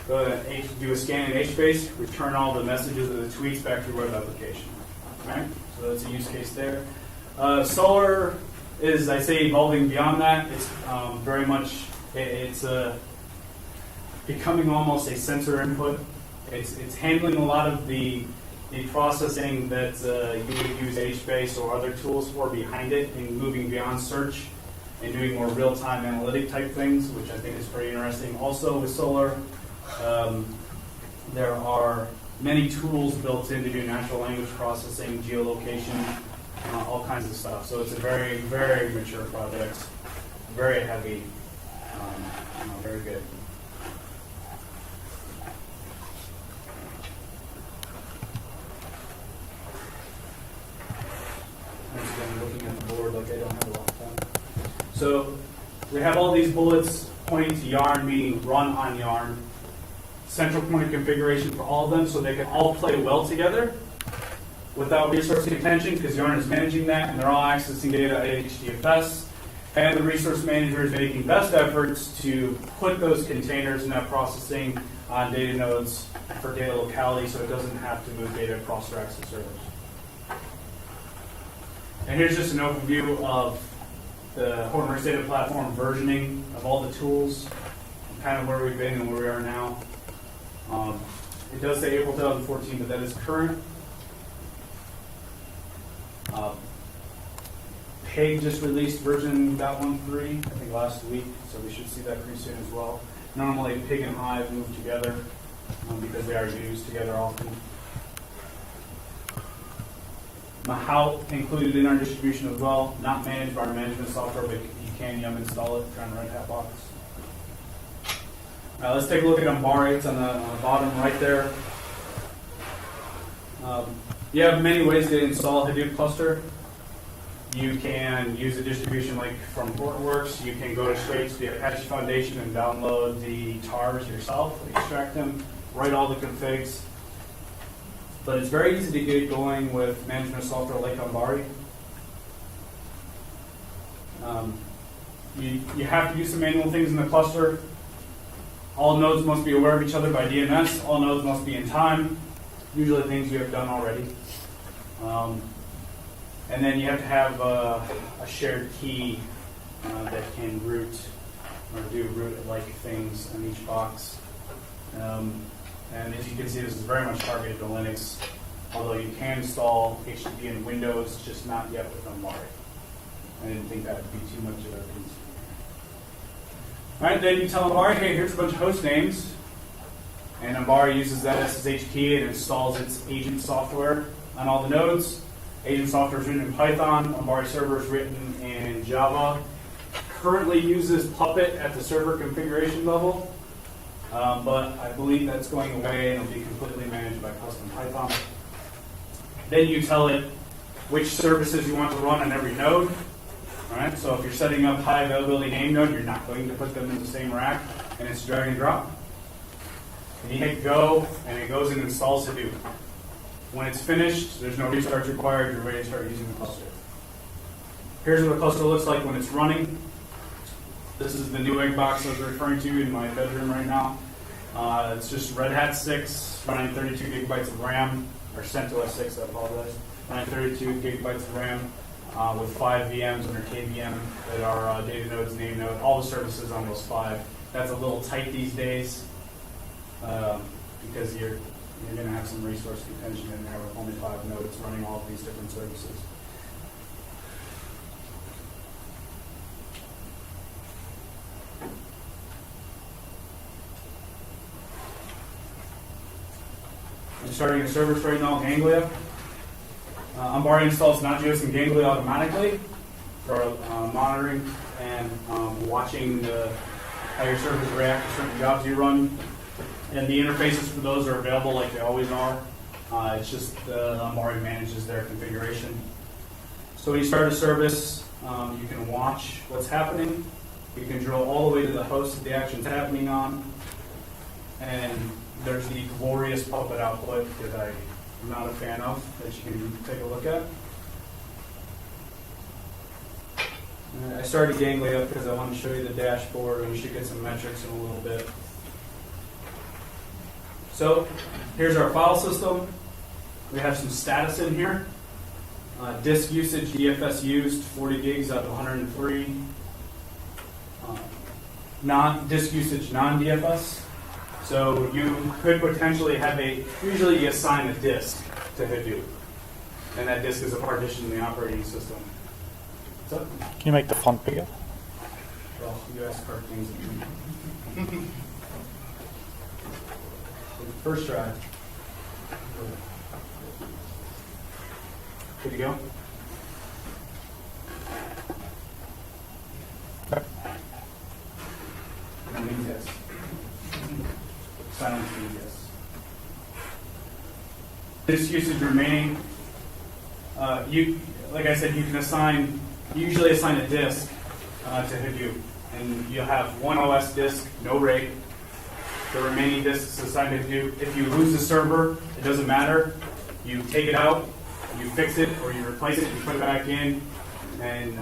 Go to do a scan in HBase, return all the messages of the tweets back to your web application. Right? So that's a use case there. Solar is, I say, evolving beyond that. It's very much, it's becoming almost a sensor input. It's handling a lot of the processing that you would use HBase or other tools for behind it, and moving beyond search and doing more real-time analytic type things, which I think is pretty interesting. Also with Solar, there are many tools built in to do natural language processing, geolocation, all kinds of stuff. So it's a very, very mature project, very heavy, very good. I'm looking at the board like I don't have a lot of time. So we have all these bullets pointing to Yarn, meaning run on Yarn. Central point of configuration for all of them, so they can all play well together without resource contention, because Yarn is managing that, and they're all accessing data at HDFS. And the resource manager is making best efforts to put those containers in that processing on data nodes for data locality, so it doesn't have to move data across racks and servers. And here's just an overview of the Hortonworks data platform versioning of all the tools, kind of where we've been and where we are now. It does say April 2014, but that is current. Peg just released version 1.3, I think last week, so we should see that pretty soon as well. Normally Pig and Hive move together because they are used together often. Mahout included in our distribution as well, not managed by our management software, but you can yum install it if you're on the Red Hat box. Let's take a look at Ambari. It's on the bottom right there. You have many ways to install a Hadoop cluster. You can use a distribution like from Hortonworks. You can go straight to the Apache Foundation and download the tars yourself, extract them, write all the configs. But it's very easy to get going with management software like Ambari. You have to do some manual things in the cluster. All nodes must be aware of each other by DNS. All nodes must be in time. Usually things you have done already. And then you have to have a shared key that can root or do root-like things on each box. And as you can see, this is very much targeted to Linux, although you can install HTTP in Windows, just not yet with Ambari. I didn't think that would be too much of a concern. All right, then you tell Ambari, hey, here's a bunch of host names. And Ambari uses that SSH key and installs its agent software on all the nodes. Agent software is written in Python. Ambari server is written in Java. Currently uses Puppet at the server configuration level. But I believe that's going away and it'll be completely managed by custom Python. Then you tell it which services you want to run on every node. All right, so if you're setting up high availability name node, you're not going to put them in the same rack, and it's drag and drop. And you hit go, and it goes and installs Hadoop. When it's finished, there's no restarts required, you're ready to start using the cluster. Here's what the cluster looks like when it's running. This is the Newegg box I was referring to in my bedroom right now. It's just Red Hat 6 running 32 gigabytes of RAM, or CentOS 6, I apologize. Running 32 gigabytes of RAM with 5 VMs under KVM that are data nodes, name node, all the services on those 5. That's a little tight these days because you're going to have some resource contention in there with only 5 nodes running all of these different services. I'm starting a service right now, Ganglia. Ambari installs Nagios and Ganglia automatically for monitoring and watching the how your servers react to certain jobs you run. And the interfaces for those are available like they always are. It's just Amari manages their configuration. So when you start a service, you can watch what's happening. You can drill all the way to the host that the action's happening on. And there's the glorious Puppet output that I'm not a fan of, that you can take a look at. I started gangly up because I want to show you the dashboard, and we should get some metrics in a little bit. So here's our file system. We have some status in here. Disk usage, DFS used, 40 gigs out of 103. Disk usage, non-DFS. So you could potentially have usually you assign a disk to Hadoop. And that disk is a partition in the operating system. So, Can you make the font bigger? well, you asked cartoons. First try. Good to go? Okay. No means yes. Silence means yes. Disk usage remaining. Like I said, you can usually assign a disk to Hadoop, and you'll have one OS disk, no RAID. The remaining disks assigned to Hadoop. If you lose the server, it doesn't matter. You take it out, you fix it, or you replace it, you put it back in, and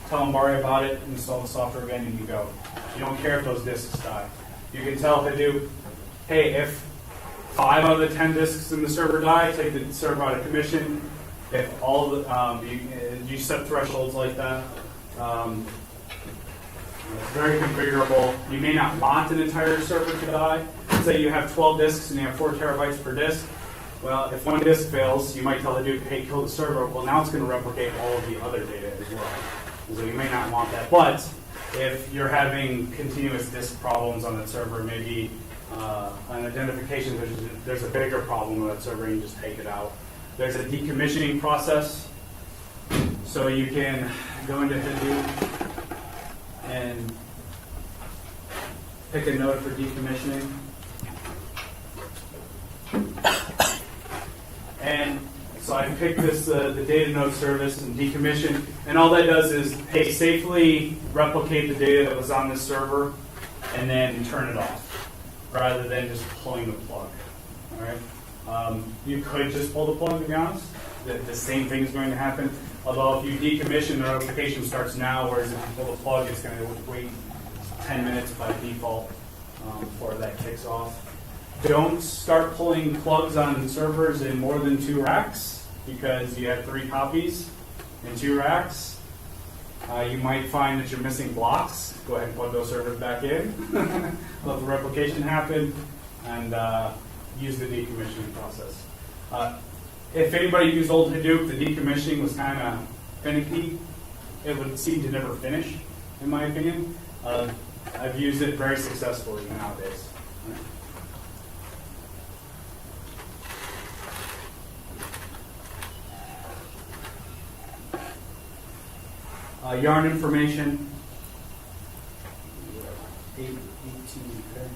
tell Amari about it, install the software again, and you go. You don't care if those disks die. You can tell Hadoop, hey, if 5 out of the 10 disks in the server die, take the server out of commission. If all of the, you set thresholds like that. It's very configurable. You may not want an entire server to die. Say you have 12 disks and you have 4 terabytes per disk. Well, if one disk fails, you might tell Hadoop, hey, kill the server. Well, now it's going to replicate all of the other data as well. So you may not want that. But if you're having continuous disk problems on that server, maybe an identification, there's a bigger problem with that server, and you just take it out. There's a decommissioning process. So you can go into Hadoop and pick a node for decommissioning. And so I can pick this, the data node service, and decommission. And all that does is, hey, safely replicate the data that was on this server and then turn it off, rather than just pulling the plug. All right? You could just pull the plug, to be honest. The same thing is going to happen. Although if you decommission, the notification starts now, whereas if you pull the plug, it's going to wait 10 minutes by default before that kicks off. Don't start pulling plugs on servers in more than 2 racks, because you have 3 copies in 2 racks. You might find that you're missing blocks. Go ahead and plug those servers back in. Let the replication happen, and use the decommissioning process. If anybody used old Hadoop, the decommissioning was kind of finicky. It would seem to never finish, in my opinion. I've used it very successfully nowadays. Yarn information. 18, okay.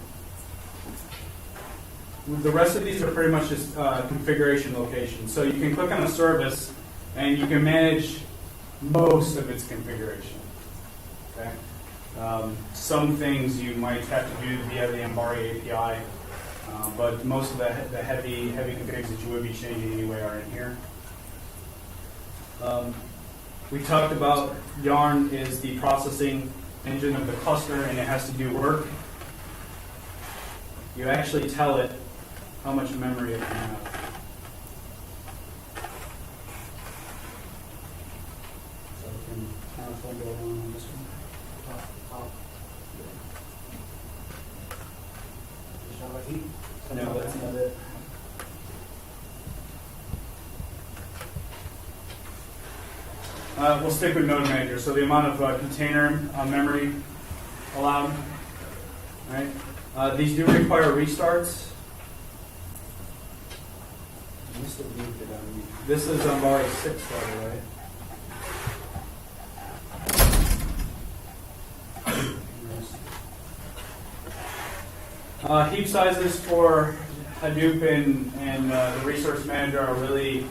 The rest of these are pretty much just configuration locations. So you can click on a service and you can manage most of its configuration. Okay. Some things you might have to do via the Ambari API, but most of the heavy configs that you would be changing anyway are in here. We talked about Yarn is the processing engine of the cluster, and it has to do work. You actually tell it how much memory it can have. So I can kind of go on this one. No, that's not it. We'll stick with Node Manager. So the amount of container memory allowed. Right? These do require restarts. This is Ambari 6, by the way. Heap sizes for Hadoop and the resource manager are really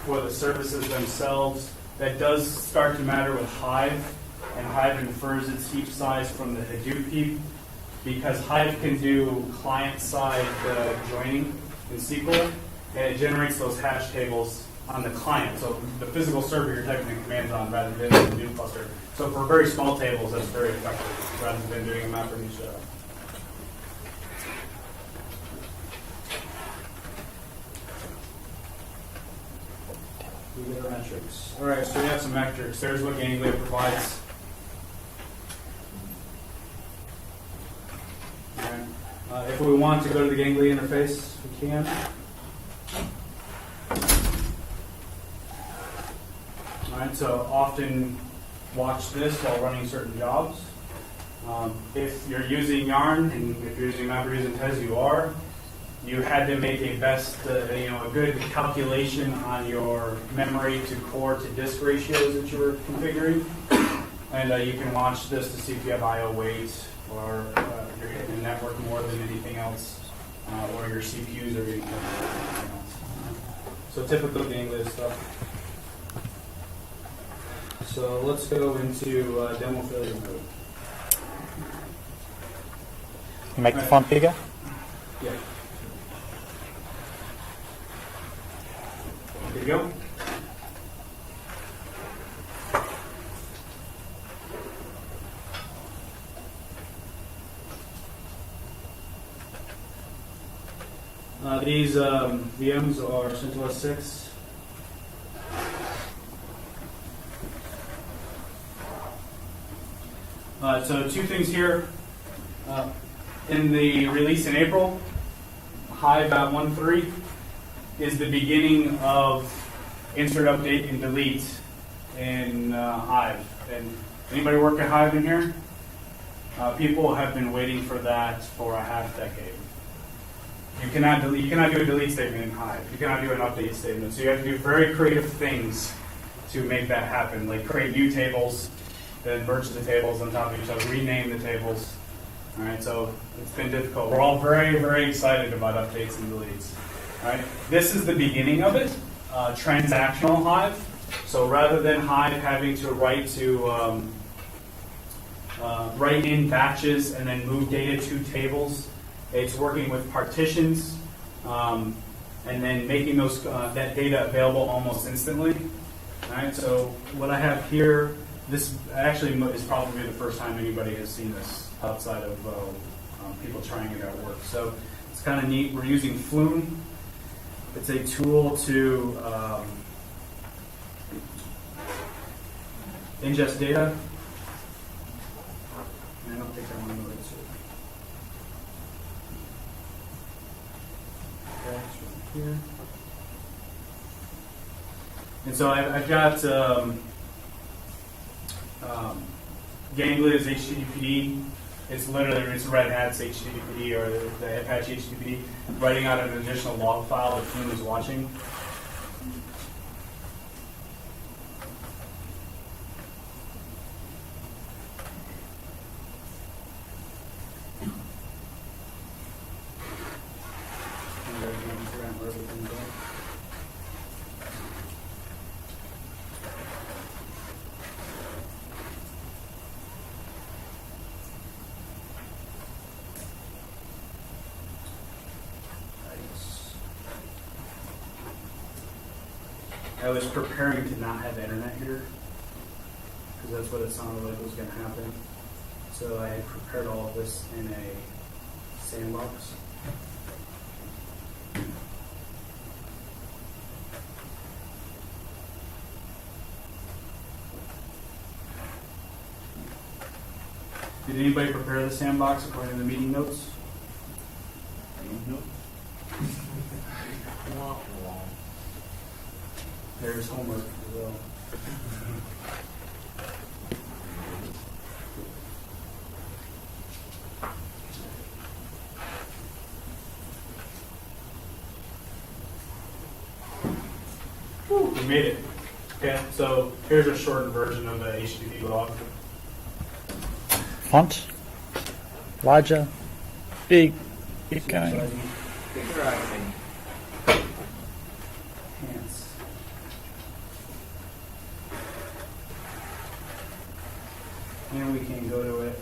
for the services themselves. That does start to matter with Hive, and Hive infers its heap size from the Hadoop heap because Hive can do client-side joining in SQL, and it generates those hash tables on the client. So the physical server you're typing in commands on rather than the Hadoop cluster. So for very small tables, that's very effective rather than doing a map from each other. We get our metrics. All right, so we have some metrics. There's what Ganglia provides. All right. If we want to go to the Ganglia interface, we can. All right, so often watch this while running certain jobs. If you're using Yarn, and if you're using MapReduce and Tez, you are. You had to make a a good calculation on your memory to core to disk ratios that you were configuring, and you can watch this to see if you have I/O weight or you're hitting the network more than anything else, or your CPUs are getting more than anything else. So typical Ganglia stuff. So let's go into demo failure mode. You make the font bigger? Yeah. There you go. These VMs are CentOS 6. So two things here. In the release in April, Hive 1.3 is the beginning of insert, update, and delete in Hive. And anybody work at Hive in here? People have been waiting for that for a half decade. You cannot do a delete statement in Hive. You cannot do an update statement. So you have to do very creative things to make that happen, like create new tables, then merge the tables on top of each other, rename the tables. All right, so it's been difficult. We're all very, very excited about updates and deletes. All right, this is the beginning of it, transactional Hive. So rather than Hive having to write in batches and then move data to tables, it's working with partitions and then making those that data available almost instantly. All right, so what I have here, this actually is probably the first time anybody has seen this outside of people trying it at work. So it's kind of neat. We're using Flume. It's a tool to ingest data. I don't think I want to go into it. Okay, it's right here. And so I've got Ganglia's HTTPD. It's Red Hat's HTTPD or the Apache HTTPD, writing out an additional log file that Kane is watching. I was preparing to not have internet here because that's what it sounded like was going to happen. So I had prepared all of this in a sandbox. Did anybody prepare the sandbox according to the meeting notes? Nope. There's homework as well. We made it. Okay, so here's a shortened version of the HTTP log. Font, larger, big, Keep going. Get driving. Pants. And we can go to it.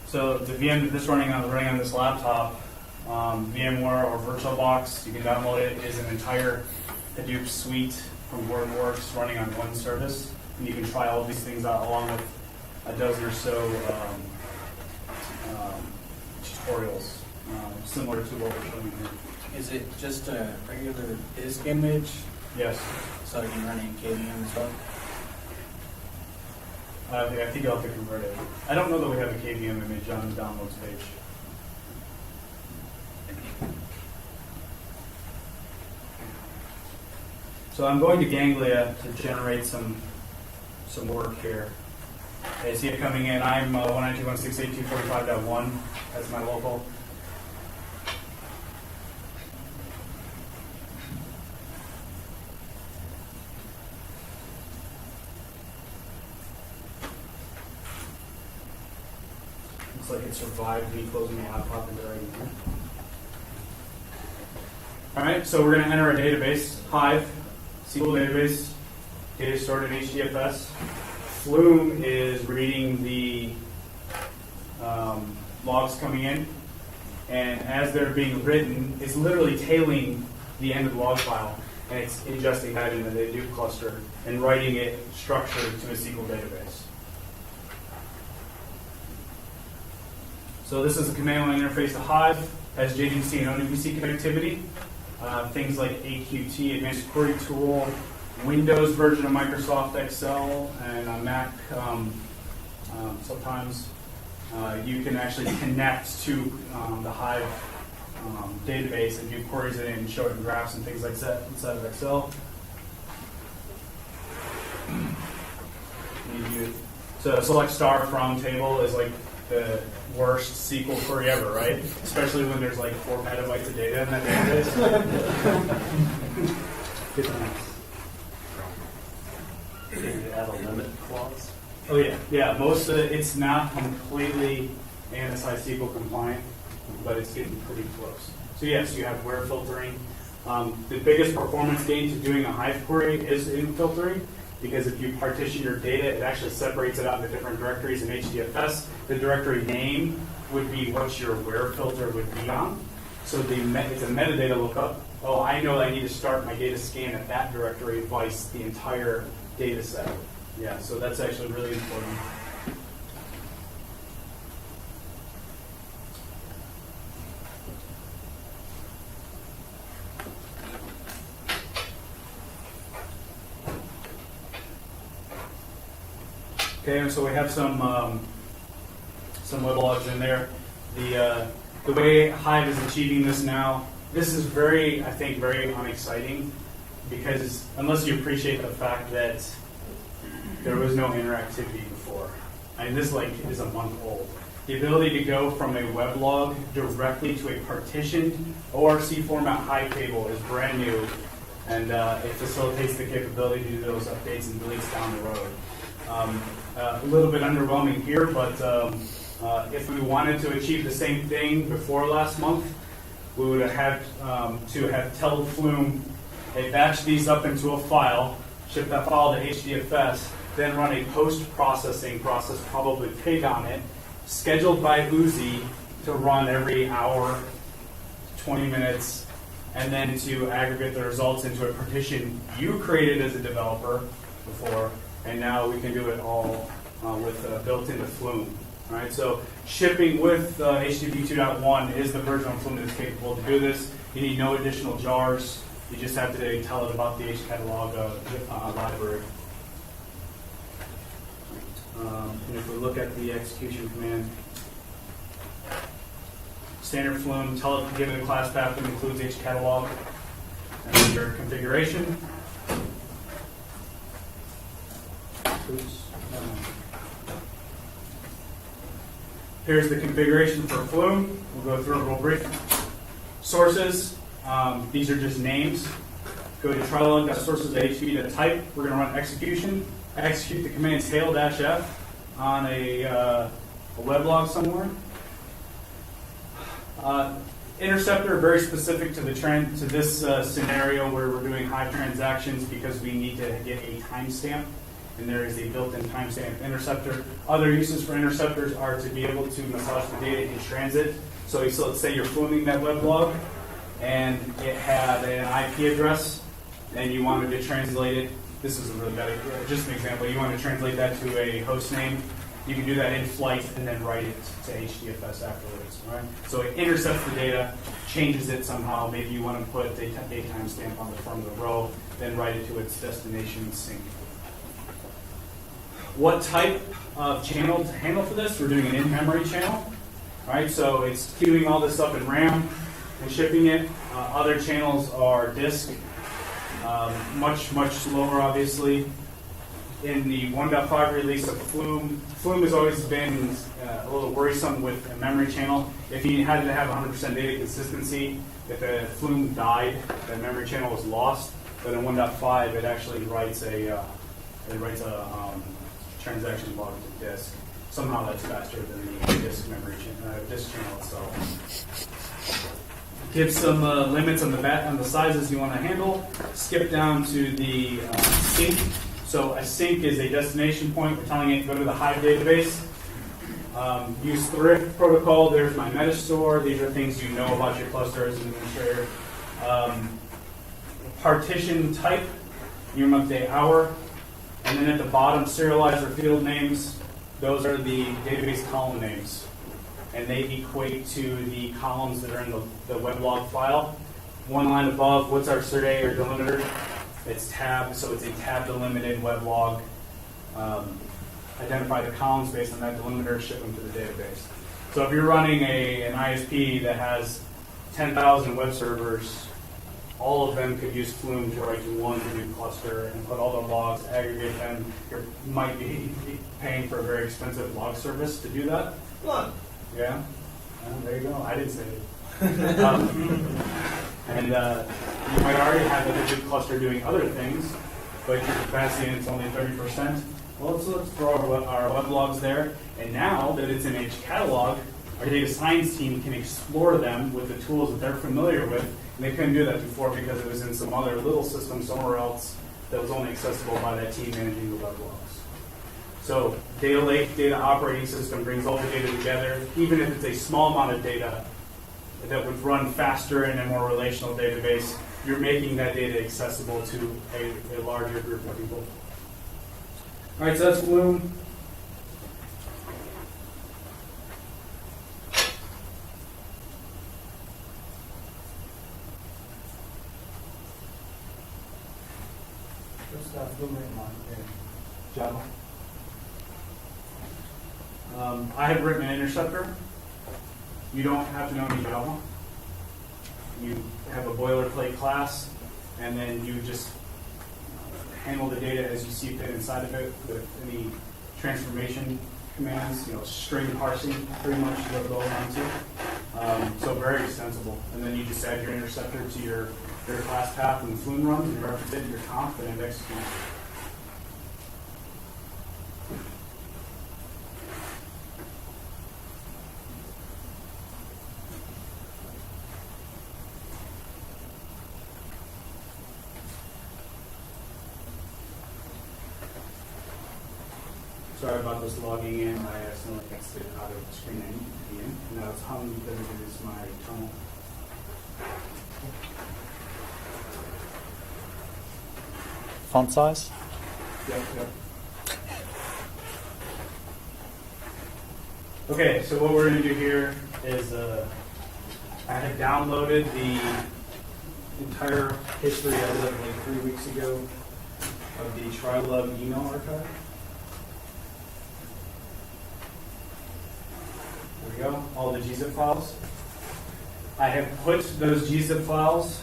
So the VM that this running on this laptop, VMware or VirtualBox, you can download it. It is an entire Hadoop suite from WordWorks running on one service. And you can try all these things out along with a dozen or so tutorials, similar to what we're showing here. Is it just a regular disk image? Yes. So you can run in KVM as well? I think you'll have to convert it. I don't know that we have a KVM image on the downloads page. So I'm going to Ganglia to generate some work here. Okay, see it coming in. I'm 192.168.245.1. That's my local. Looks like it survived me closing the laptop and dragging it. All right, so we're going to enter a database, Hive, SQL database, data stored in HDFS. Flume is reading the logs coming in, and as they're being written, it's literally tailing the end of the log file, and it's ingesting that into the Hadoop cluster and writing it structured to a SQL database. So this is a command line interface to Hive, has JDBC and ODBC connectivity, things like AQT, Advanced Query Tool, Windows version of Microsoft Excel, and on Mac sometimes you can actually connect to the Hive database and do queries in it and show it in graphs and things like that inside of Excel. So select star from table is like the worst SQL query ever, right? Especially when there's like 4 petabytes of data in that database. Good times. Can you add a limit clause? Oh yeah. Most of it, it's not completely ANSI-SQL compliant, but it's getting pretty close. So yes, you have where filtering. The biggest performance gain to doing a Hive query is in filtering, because if you partition your data, it actually separates it out into different directories in HDFS. The directory name would be what your where filter would be on. So it's a metadata lookup. Oh, I know I need to start my data scan at that directory, vice the entire data set. Yeah, so that's actually really important. Okay, so we have some web logs in there. The way Hive is achieving this now, this is very unexciting, because unless you appreciate the fact that there was no interactivity before. I mean, this is a month old. The ability to go from a web log directly to a partitioned ORC format Hive table is brand new, and it facilitates the capability to do those updates and deletes down the road. A little bit underwhelming here, but if we wanted to achieve the same thing before last month, we would have had to have told Flume, hey, batch these up into a file, ship that file to HDFS, then run a post-processing process, probably Pig on it, scheduled by Uzi to run every hour, 20 minutes, and then to aggregate the results into a partition you created as a developer before, and now we can do it all with built into Flume. All right, so shipping with HTTP 2.1 is the version of Flume that is capable to do this. You need no additional jars. You just have to tell it about the HCatalog library. And if we look at the execution command, standard Flume, tell it to give it a class path that includes HCatalog, and then your configuration. Oops. Here's the configuration for Flume. We'll go through it real brief. Sources, these are just names. go to TriLUG.sources.hp to type. We're going to run execution. Execute the command tail-f on a weblog somewhere. Interceptor, very specific to this scenario where we're doing high transactions because we need to get a timestamp, and there is a built-in timestamp interceptor. Other uses for interceptors are to be able to massage the data in transit. So let's say you're fluming that weblog, and it had an IP address, and you wanted to translate it. This is a really bad, just an example. You want to translate that to a host name. You can do that in flight and then write it to HDFS afterwards, right? So it intercepts the data, changes it somehow. Maybe you want to put a timestamp on the front of the row, then write it to its destination sync. What type of channel to handle for this? We're doing an in-memory channel, right? So it's queuing all this up in RAM and shipping it. Other channels are disk, much slower, obviously. In the 1.5 release of Flume has always been a little worrisome with a memory channel. If you had to have 100% data consistency, if a Flume died, the memory channel was lost. But in 1.5, it actually writes a transaction log to disk. Somehow that's faster than the disk channel itself. Give some limits on the sizes you want to handle. Skip down to the sync. So a sync is a destination point. We're telling it to go to the Hive database. Use Thrift protocol. There's my metastore. These are things you know about your cluster as an administrator. Partition type, year, month, day, hour. And then at the bottom, serializer field names. Those are the database column names. And they equate to the columns that are in the weblog file. One line above, what's our survey or delimiter? It's tab, so it's a tab delimited weblog. Identify the columns based on that delimiter, ship them to the database. So if you're running an ISP that has 10,000 web servers, all of them could use Flume to write to one Hadoop cluster and put all the logs, aggregate them. You might be paying for a very expensive log service to do that. Look. Yeah, there you go. I didn't say it. And you might already have a Hadoop cluster doing other things, but your capacity is only 30%. Well, let's throw our web logs there. And now that it's in H catalog, our data science team can explore them with the tools that they're familiar with. And they couldn't do that before because it was in some other little system somewhere else that was only accessible by that team managing the web logs. So data lake, data operating system brings all the data together, even if it's a small amount of data that would run faster in a more relational database. You're making that data accessible to a larger group of people. All right, so that's Flume. What's Flume in Java? I have written an interceptor. You don't have to know any Java. You have a boilerplate class, and then you just handle the data as you see fit inside of it with any transformation commands, string parsing, pretty much what it goes on to. So very extensible. And then you just add your interceptor to your class path when the Flume runs, and you represent your conf, and it executes. Sorry about this logging in. I accidentally exited out of the screen I need to be in. And now it's hung because it is my tunnel. Font size? Yep. Okay, so what we're going to do here is I had downloaded the entire history of it like 3 weeks ago of the TriLUG email archive. There we go, all the gzip files. I have put those gzip files,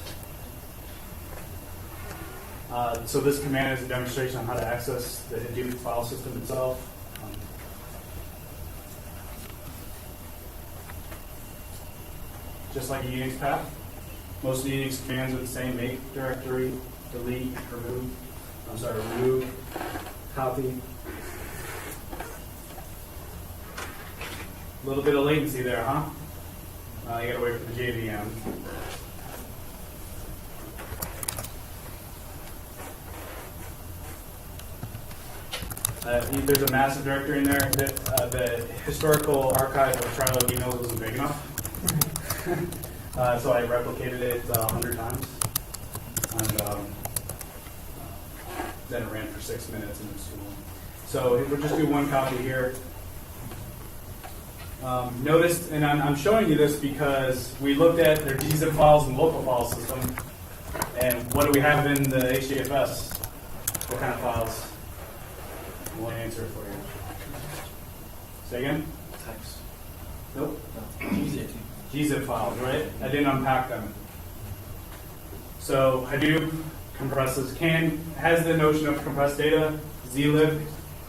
so this command is a demonstration on how to access the Hadoop file system itself. Just like a Unix path, most of the Unix commands are the same: make directory, delete, remove, copy. A little bit of latency there, huh? You gotta wait for the JVM. There's a massive directory in there. The historical archive of TriLUG emails wasn't big enough. So I replicated it 100 times. And then it ran for 6 minutes and it was too long. So we'll just do one copy here. Notice, and I'm showing you this because we looked at their gzip files and local file system, and what do we have in the HDFS? What kind of files? I won't answer it for you. Say again? Text. Nope. Gzip. Gzip files, right? I didn't unpack them. So Hadoop compresses, has the notion of compressed data, zlib,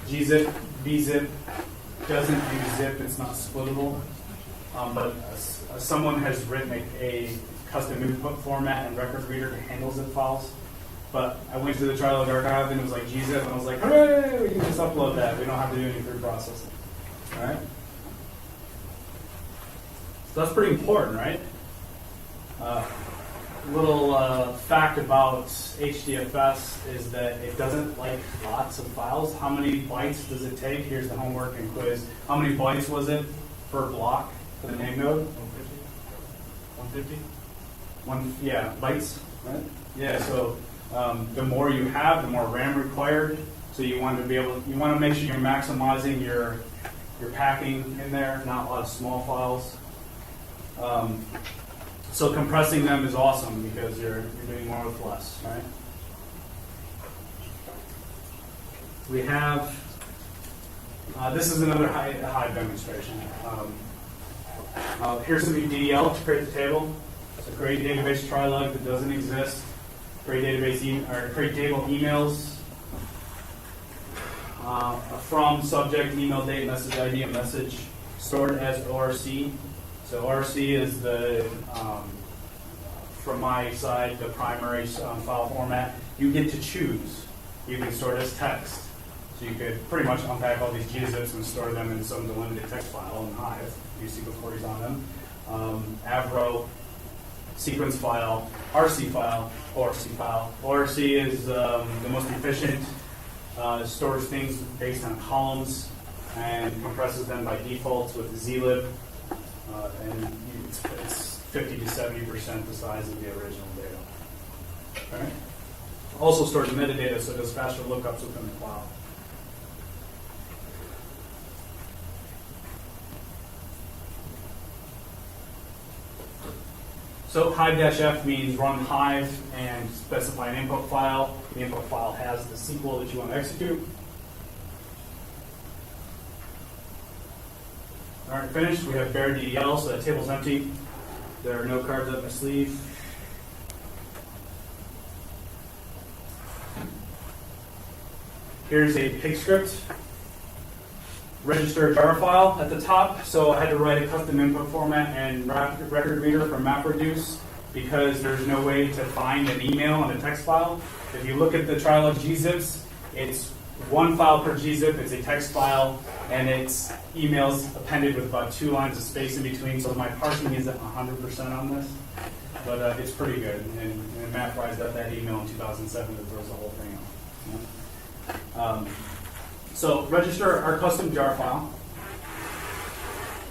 gzip, bzip, doesn't use zip, it's not splittable. But someone has written a custom input format and record reader to handle zip files. But I went to the TriLUG archive and it was like gzip, and I was like, hooray, we can just upload that. We don't have to do any through processing. All right? So that's pretty important, right? Little fact about HDFS is that it doesn't like lots of files. How many bytes does it take? Here's the homework and quiz. How many bytes was it per block for the name node? 150? Yeah, bytes, right? Yeah, so the more you have, the more RAM required. So you want to make sure you're maximizing your packing in there, not a lot of small files. So compressing them is awesome because you're doing more with less, right? We have, this is another Hive demonstration. Here's some DDL to create the table. It's a create database TriLUG that doesn't exist. Create database create table emails. From subject, email, date, message ID, and message stored as ORC. So ORC is the, from my side, the primary file format. You get to choose. You can store it as text. So you could pretty much unpack all these gzips and store them in some delimited text file in Hive. Use SQL queries on them. Avro, sequence file, RC file, ORC file. ORC is the most efficient. Stores things based on columns and compresses them by default with zlib. And it's 50 to 70% the size of the original data. Okay. Also stores metadata, so it does faster lookups within the file. So Hive-F means run Hive and specify an input file. The input file has the SQL that you want to execute. All right, finished. We have bare DDL, so that table's empty. There are no cards up my sleeve. Here's a pig script. Register a jar file at the top. So I had to write a custom input format and record reader for MapReduce because there's no way to find an email in a text file. If you look at the TriLUG gzips, it's one file per gzip. It's a text file, and it's emails appended with about 2 lines of space in between. So my parsing isn't 100% on this, but it's pretty good. And MapReduce got that email in 2007 that throws the whole thing off. So register our custom jar file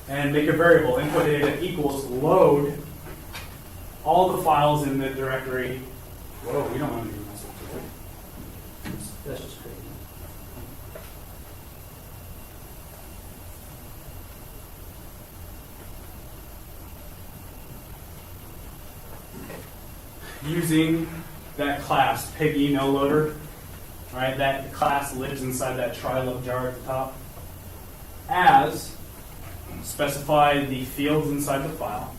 and make a variable. Input data equals load all the files in the directory. Whoa, we don't want to do this. That's just crazy. Using that class, pig email loader. All right, that class lives inside that TriLUG jar at the top. As specify the fields inside the file.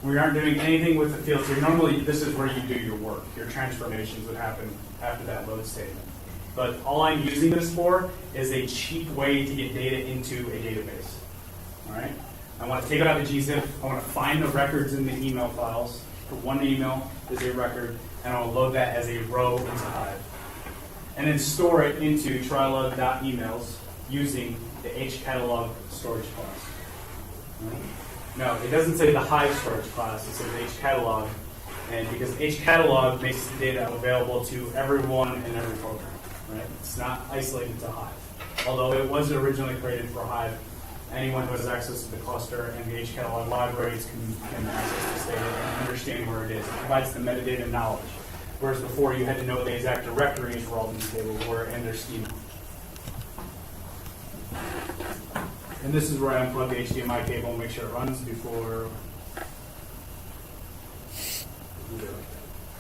We aren't doing anything with the fields here. Normally, this is where you do your work. Your transformations would happen after that load statement. But all I'm using this for is a cheap way to get data into a database. All right. I want to take it out of gzip. I want to find the records in the email files. For one email is a record. and I'll load that as a row into Hive. And then store it into TriLUG.emails using the hcatalog storage class. No, it doesn't say the Hive storage class, it says hcatalog. And because hcatalog makes the data available to everyone in every program, right? It's not isolated to Hive. Although it was originally created for Hive, anyone who has access to the cluster and the hcatalog libraries can access this data and understand where it is. It provides the metadata knowledge. Whereas before you had to know the exact directories where all these tables were and their schema. And this is where I unplug the HDMI cable and make sure it runs before.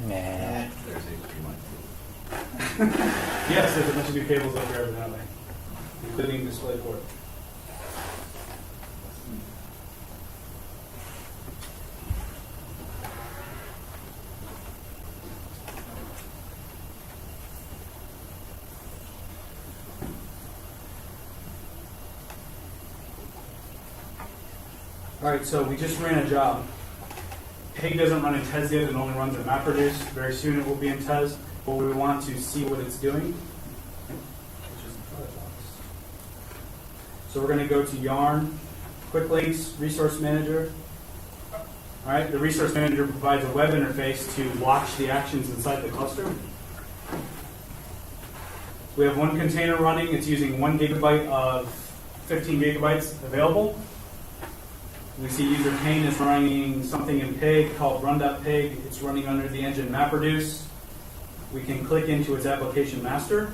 Nah. Yes, there's a bunch of new cables up there evidently, including DisplayPort. All right, so we just ran a job. Pig doesn't run in TES yet, it only runs in MapReduce. Very soon it will be in TES, but we want to see what it's doing, which is the product box. So we're going to go to Yarn, Quick Links, Resource Manager. All right, the Resource Manager provides a web interface to watch the actions inside the cluster. We have one container running. It's using 1 gigabyte of 15 gigabytes available. We see user Kane is running something in Pig called run.pig. It's running under the engine MapReduce. We can click into its application master.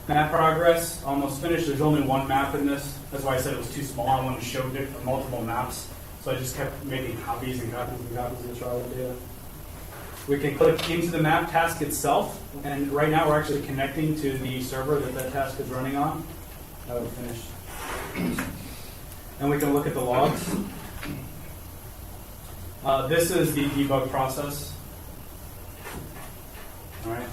Map progress, almost finished. There's only one map in this. That's why I said it was too small. I wanted to show multiple maps. So I just kept making copies and copies and copies of the TriLUG data. We can click into the map task itself, and right now we're actually connecting to the server that task is running on. That will finish. And we can look at the logs. This is the debug process. All right.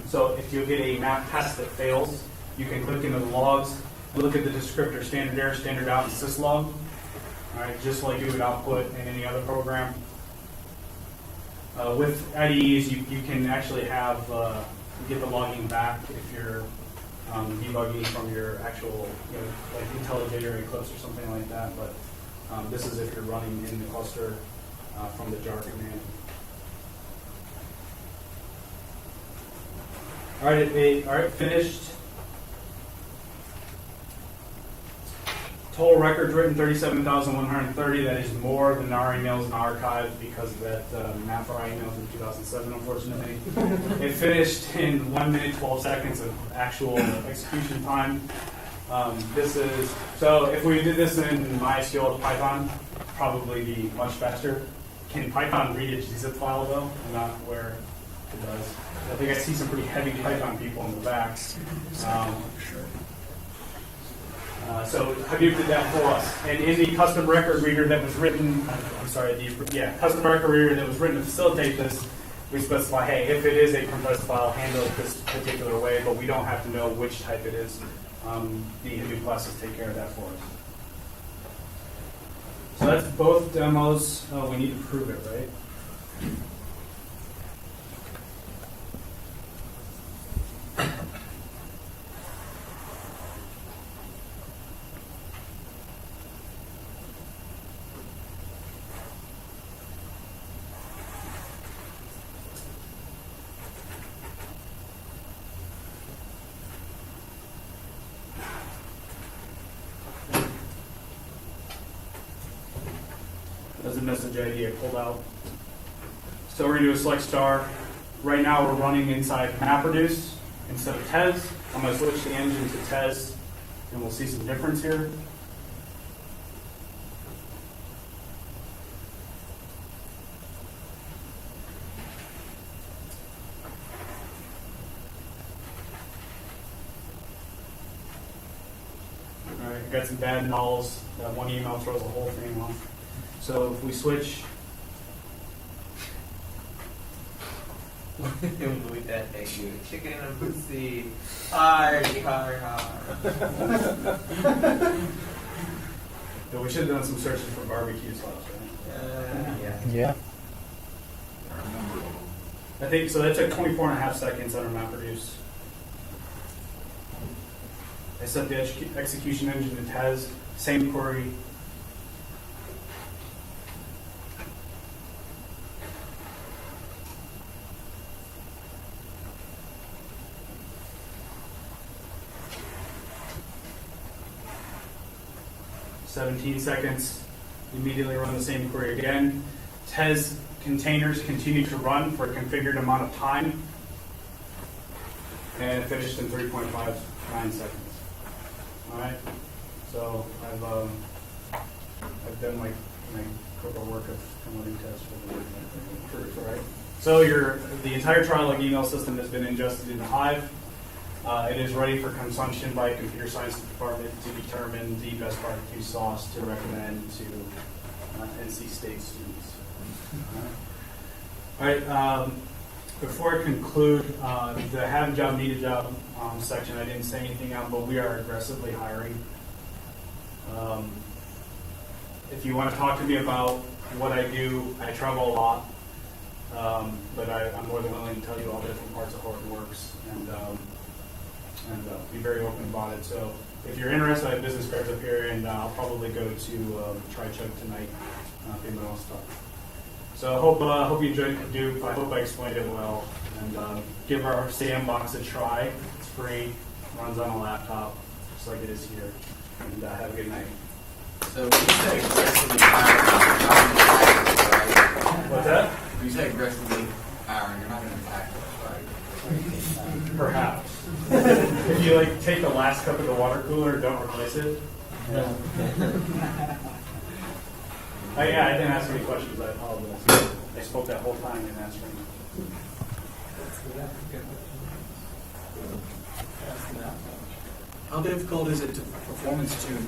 So if you get a map task that fails, you can click into the logs, look at the descriptor, standard error, standard out, and syslog. All right, just like you would output in any other program. With IDEs, you can actually have get the logging back if you're debugging from your actual, like IntelliJ or Eclipse or something like that. But this is if you're running in the cluster from the jar command. All right, finished. Total records written 37,130. That is more than our emails in archive because of that map for our emails in 2007, unfortunately. It finished in 1 minute, 12 seconds of actual execution time. So if we did this in MySQL to Python, probably be much faster. Can Python read a gzip file though? Not where it does. I think I see some pretty heavy Python people in the back. So Hadoop did that for us. And in the custom record reader that was written, custom record reader that was written to facilitate this, we specify, hey, if it is a compressed file, handle it this particular way, but we don't have to know which type it is. The Hadoop classes take care of that for us. So that's both demos. Oh, we need to prove it, right? As a message ID I pulled out. So we're going to do a select star. Right now we're running inside MapReduce instead of TES. I'm going to switch the engine to TES, and we'll see some difference here. All right, got some bad nulls. That one email throws the whole thing off. So if we switch With that, thank you. Chicken and pussy. Har, har, har. Yeah, we should have done some searching for barbecue sauce, right? Yeah. Yeah. I think, so that took 24 and a half seconds on our MapReduce. I set the execution engine to TES, same query. "17 seconds, immediately run the same query again. TES containers continue to run for a configured amount of time, and it finished in 3.59 seconds. All right, so I've done my corporate work of promoting tests for the truth. All right. So the entire TriLUG email system has been ingested into Hive. It is ready for consumption by a computer science department to determine the best barbecue sauce to recommend to NC State students. All right. Before I conclude, the have a job, need a job section, I didn't say anything out, but we are aggressively hiring. If you want to talk to me about what I do, I travel a lot, but I'm more than willing to tell you all the different parts of how it works and be very open about it. So if you're interested, I have business cards up here, and I'll probably go to TriLUG tonight if anyone wants to talk. So I hope you enjoyed Hadoop. I hope I explained it well. And give our sandbox a try. It's free, runs on a laptop, just like it is here. And have a good night. So when you say aggressively hiring, right? What's that? When you say aggressively hiring, you're not going to attack us, right? Perhaps. If you take the last cup of the water cooler and don't replace it. Yeah. I didn't ask any questions. I apologize. I spoke that whole time and answered them. How difficult is it to performance tune?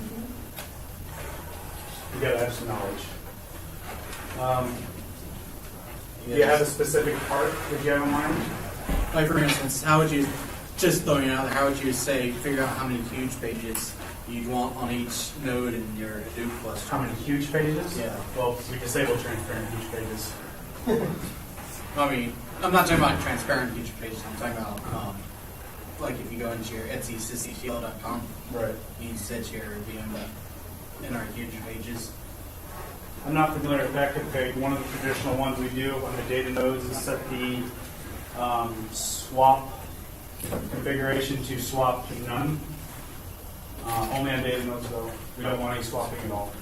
You gotta have some knowledge. Do you have a specific part that you have in mind? Like for instance, how would you, just throwing it out there, how would you say, figure out how many huge pages you'd want on each node in your Hadoop cluster? How many huge pages? Yeah. Well, we disable transparent huge pages. I mean, I'm not talking about transparent huge pages, I'm talking about, like if you go into your Etsy sysctl.com, Right. you set your VM in our huge pages. I'm not familiar with that config. One of the traditional ones we do on the data nodes is set the swap configuration to swap to none. Only on data nodes, though. We don't want any swapping at all.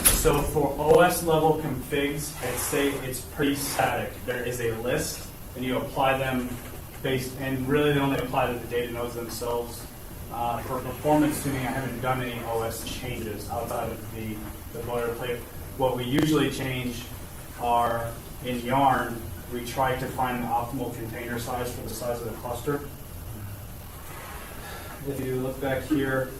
So for OS level configs, I'd say it's pretty static. There is a list, and you apply them and really they only apply to the data nodes themselves. For performance tuning, I haven't done any OS changes outside of the boilerplate. What we usually change are in Yarn, we try to find the optimal container size for the size of the cluster. If you look back here,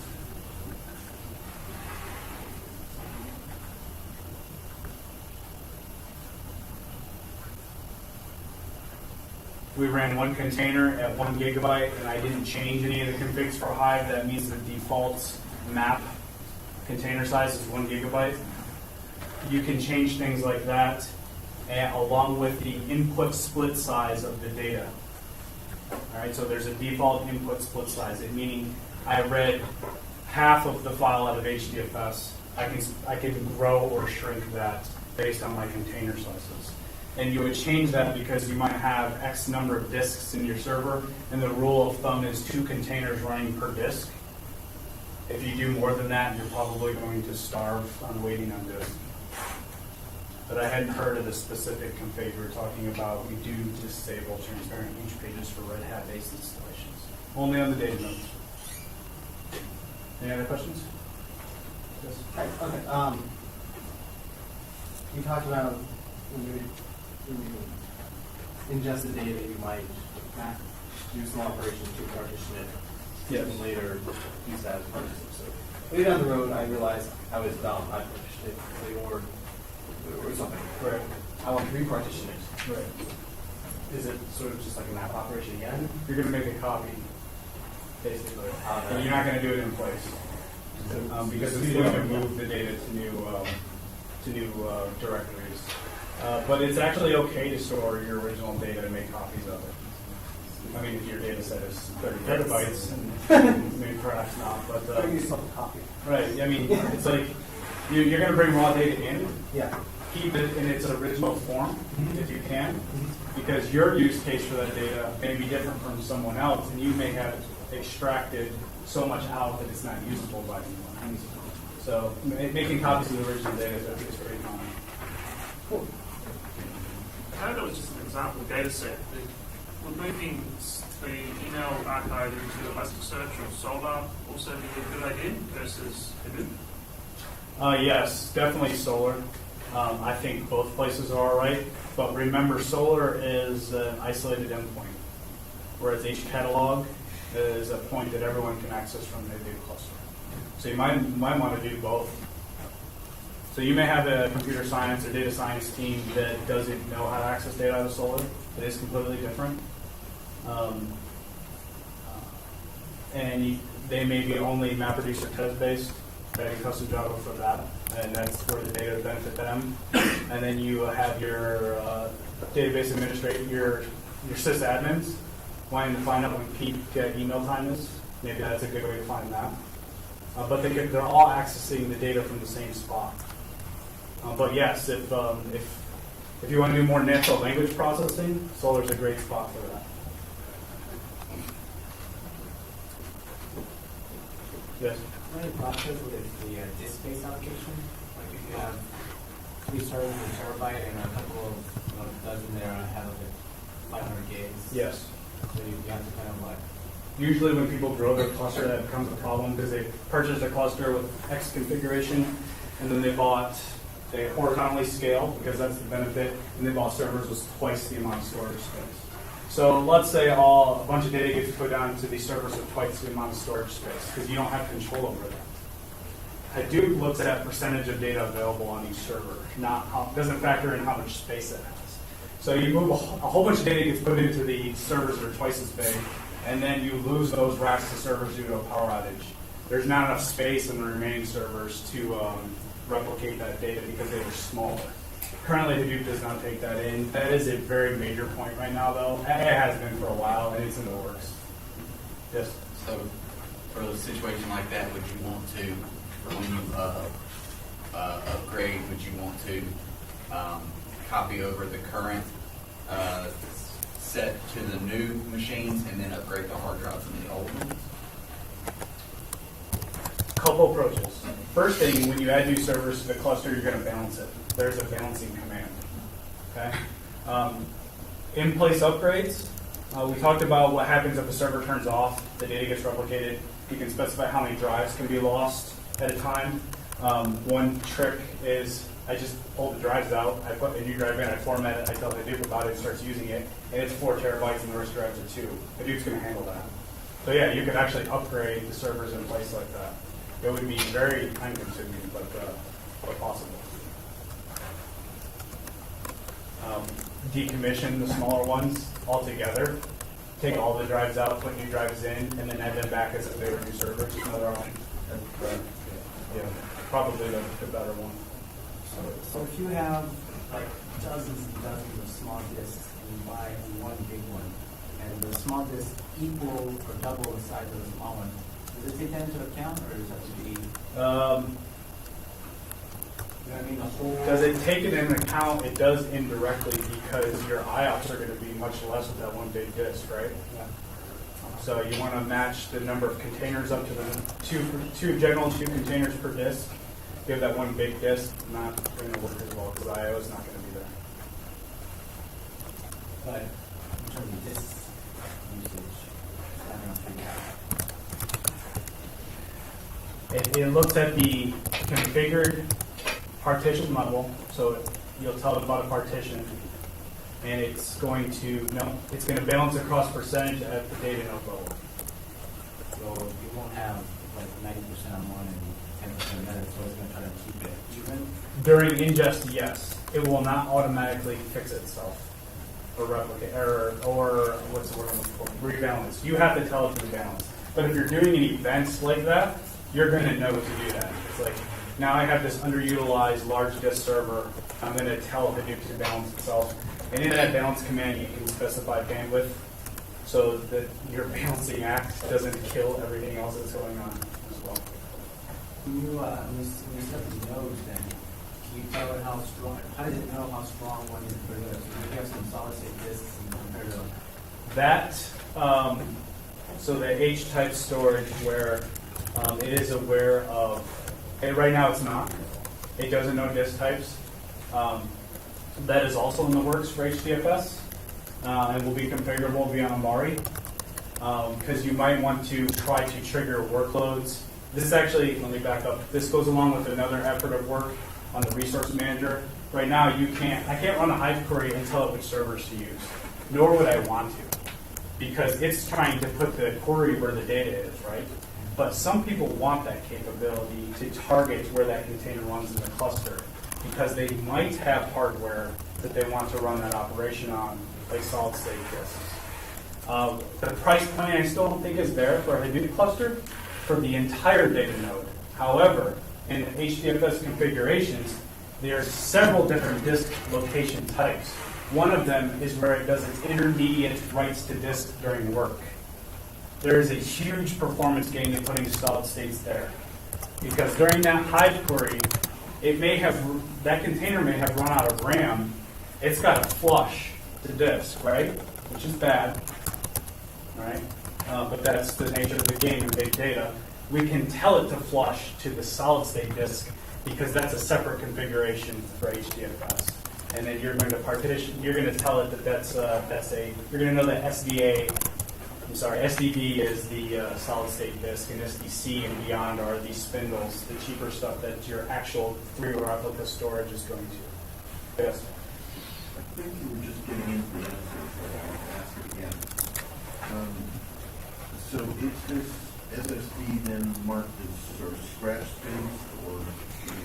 we ran one container at 1 gigabyte, and I didn't change any of the configs for Hive. That means the default map container size is 1 gigabyte. You can change things like that, along with the input split size of the data. All right, so there's a default input split size, meaning I read half of the file out of HDFS. I can grow or shrink that based on my container sizes. And you would change that because you might have X number of disks in your server, and the rule of thumb is 2 containers running per disk. If you do more than that, you're probably going to starve on waiting on disk. But I hadn't heard of the specific config we were talking about. We do disable transparent huge pages for Red Hat-based installations. Only on the data nodes. Any other questions? Yes. Okay. You talked about when you ingest the data, you might do some operations to partition it, Yes. and later use that as partition. So way down the road, I realized I was dumb. I partitioned it completely or something. Correct. I want to repartition it. Right. Is it sort of just like a map operation again? You're going to make a copy, basically. And you're not going to do it in place. Because it's going to move the data to new directories. But it's actually okay to store your original data and make copies of it. I mean, if your data set is 30 gigabytes, and maybe perhaps not. But Bring yourself a copy. right, I mean, it's like you're going to bring raw data in. Yeah. Keep it in its original form if you can, because your use case for that data may be different from someone else, and you may have extracted so much out that it's not usable by anyone. So making copies of the original data is very common. Cool. Hadoop was just an example of data set. Would moving the email archive into Elasticsearch or Solr also be a good idea versus Hadoop? Yes, definitely Solr. I think both places are all right, but remember Solr is an isolated endpoint, whereas HCatalog is a point that everyone can access from the Hadoop cluster. So you might want to do both. So you may have a computer science or data science team that doesn't know how to access data out of Solr. It is completely different. And they may be only MapReduce or test-based, writing custom Java for that, and that's where the data benefit them. And then you have your database administrator, your sysadmins, wanting to find out when peak email time is. Maybe that's a good way to find that. But they're all accessing the data from the same spot. But yes, if you want to do more natural language processing, Solr's a great spot for that. Yes. Any process with the disk space allocation? Like if you have 3 servers per terabyte and a couple of dozen there have like 500 gigs. Yes. So you have to kind of like. Usually when people grow their cluster, that becomes a problem because they purchased a cluster with X configuration, and then they horizontally scale because that's the benefit, and they bought servers with twice the amount of storage space. So let's say a bunch of data gets put down to these servers with twice the amount of storage space because you don't have control over that. Hadoop looks at percentage of data available on each server, doesn't factor in how much space it has. So you move a whole bunch of data gets put into the servers that are twice as big, and then you lose those racks to servers due to a power outage. There's not enough space in the remaining servers to replicate that data because they are smaller. Currently, Hadoop does not take that in. That is a very major point right now, though. It has been for a while, and it's in the works. Yes? So, for a situation like that, would you want to, when you upgrade, would you want to copy over the current set to the new machines and then upgrade the hard drives in the old ones? Couple approaches. First thing, when you add new servers to the cluster, you're going to balance it. There's a balancing command. Okay. In-place upgrades. We talked about what happens if a server turns off, the data gets replicated. You can specify how many drives can be lost at a time. One trick is I just pull the drives out, I put a new drive in, I format it, I tell Hadoop about it, it starts using it, and it's 4 terabytes and the rest drives are 2. Hadoop's going to handle that. So yeah, you could actually upgrade the servers in place like that. It would be very time-consuming, but possible. Decommission the smaller ones altogether. Take all the drives out, put new drives in, and then add them back as if they were new servers. Another option. Yeah, probably the better one. So if you have like dozens and dozens of small disks and you buy one big one, and the small disk equal or double the size of the small one, does it take that into account, or does it have to be? You know what I mean? The whole. Does it take it into account? It does indirectly because your IOPS are going to be much less with that one big disk, right? Yeah. So you want to match the number of containers up to the two general 2 containers per disk. If you have that one big disk, not going to work as well because IO is not going to be there. But in terms of disk usage, I don't think It looks at the configured partition level, so you'll tell it about a partition, and it's going to balance across percentage at the data node level. so. You won't have like 90% on one and 10% on the other, so it's going to try to keep it even. During ingest, yes. it will not automatically fix itself or replicate or what's the word I'm looking for? Rebalance. You have to tell it to rebalance. But if you're doing events like that, you're going to know to do that. It's like, now I have this underutilized large disk server. I'm going to tell Hadoop to balance itself. And in that balance command, you can specify bandwidth so that your balancing act doesn't kill everything else that's going on as well. When you set the nodes, then can you tell it how strong? How does it know how strong one is for the? You have some solid state disks and compared to That, so the H-type storage where it is aware of, and right now it's not. It doesn't know disk types. That is also in the works for HDFS and will be configurable via Amari because you might want to try to trigger workloads. This is actually, let me back up. This goes along with another effort of work on the resource manager. Right now, I can't run a Hive query and tell it which servers to use, nor would I want to, because it's trying to put the query where the data is, right? But some people want that capability to target where that container runs in the cluster, because they might have hardware that they want to run that operation on, like solid-state disks. The price point I still don't think is there for a Hadoop cluster for the entire data node. However, in HDFS configurations, there are several different disk location types. One of them is where it does its intermediate writes to disk during work. There is a huge performance gain in putting solid states there, because during that Hive query, that container may have run out of RAM. It's got to flush to disk, right? Which is bad, right? But that's the nature of the game in big data. We can tell it to flush to the solid state disk because that's a separate configuration for HDFS. And then you're going to partition. You're going to tell it that you're going to know that SDB is the solid state disk, and SDC and beyond are these spindles, the cheaper stuff that your actual 3 replica storage is going to. Yes. I think you were just getting into the answer, but I'll ask it again. So is this SSD then marked as sort of scratch space, or?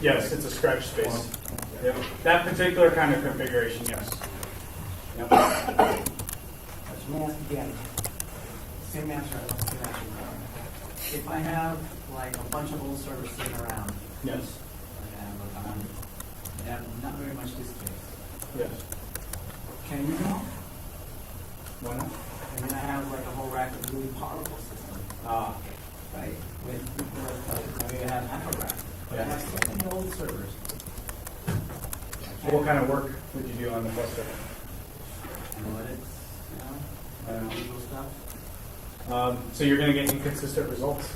Yes, it's a scratch space. Yep. That particular kind of configuration, yes. Yep. Let me ask again. Same answer. If I have like a bunch of old servers sitting around, Yes. I have like 100, and have not very much disk space, Yes. can you know? Why not? And then I have like a whole rack of really powerful systems, right? Maybe I have half a rack, but I have so many old servers. What kind of work would you do on the cluster? Analytics, usual stuff. So you're going to get inconsistent results. So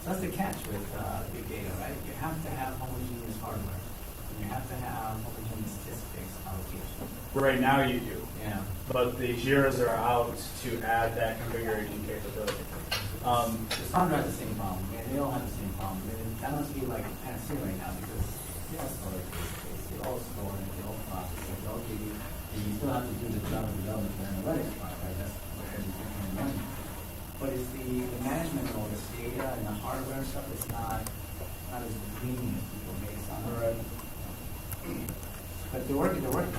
that's the catch with big data, right? You have to have homogeneous hardware, and you have to have homogeneous disk-based allocation. Right now you do. Yeah. But the JIRAs are out to add that configuration capability. The Sandra has the same problem. Yeah, they all have the same problem. That must be like Tennessee right now because they all store it disk-based. They all store it, they all process it, they all give you, and you still have to do the job of development for analytics part, right? That's what everything money. But it's the management of all this data and the hardware and stuff is not as green as people make it sound. Right. But they're working on it, right?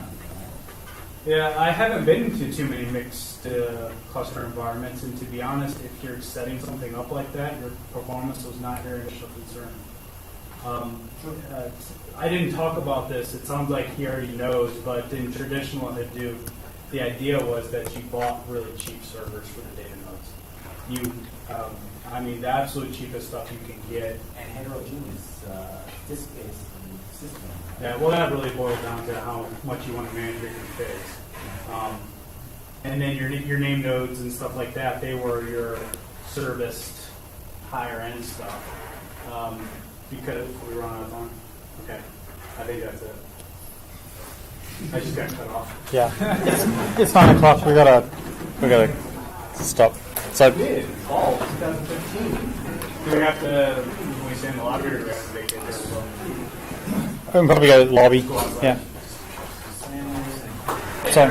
Yeah, I haven't been to too many mixed cluster environments, and to be honest, if you're setting something up like that, your performance was not your initial concern. I didn't talk about this. It sounds like he already knows, but in traditional Hadoop, the idea was that you bought really cheap servers for the data nodes. The absolute cheapest stuff you can get. And heterogeneous disk-based system. Yeah, well, that really boils down to how much you want to manage your configs. And then your name nodes and stuff like that, they were your serviced higher end stuff. Because we run out of time. Okay, I think that's it. I just got cut off. Yeah, it's 9 o'clock. We gotta stop. So Fall 2015. Do we have to? When we stay in the lobby, or do we have to make it as well? we can probably go to the lobby. Yeah. So.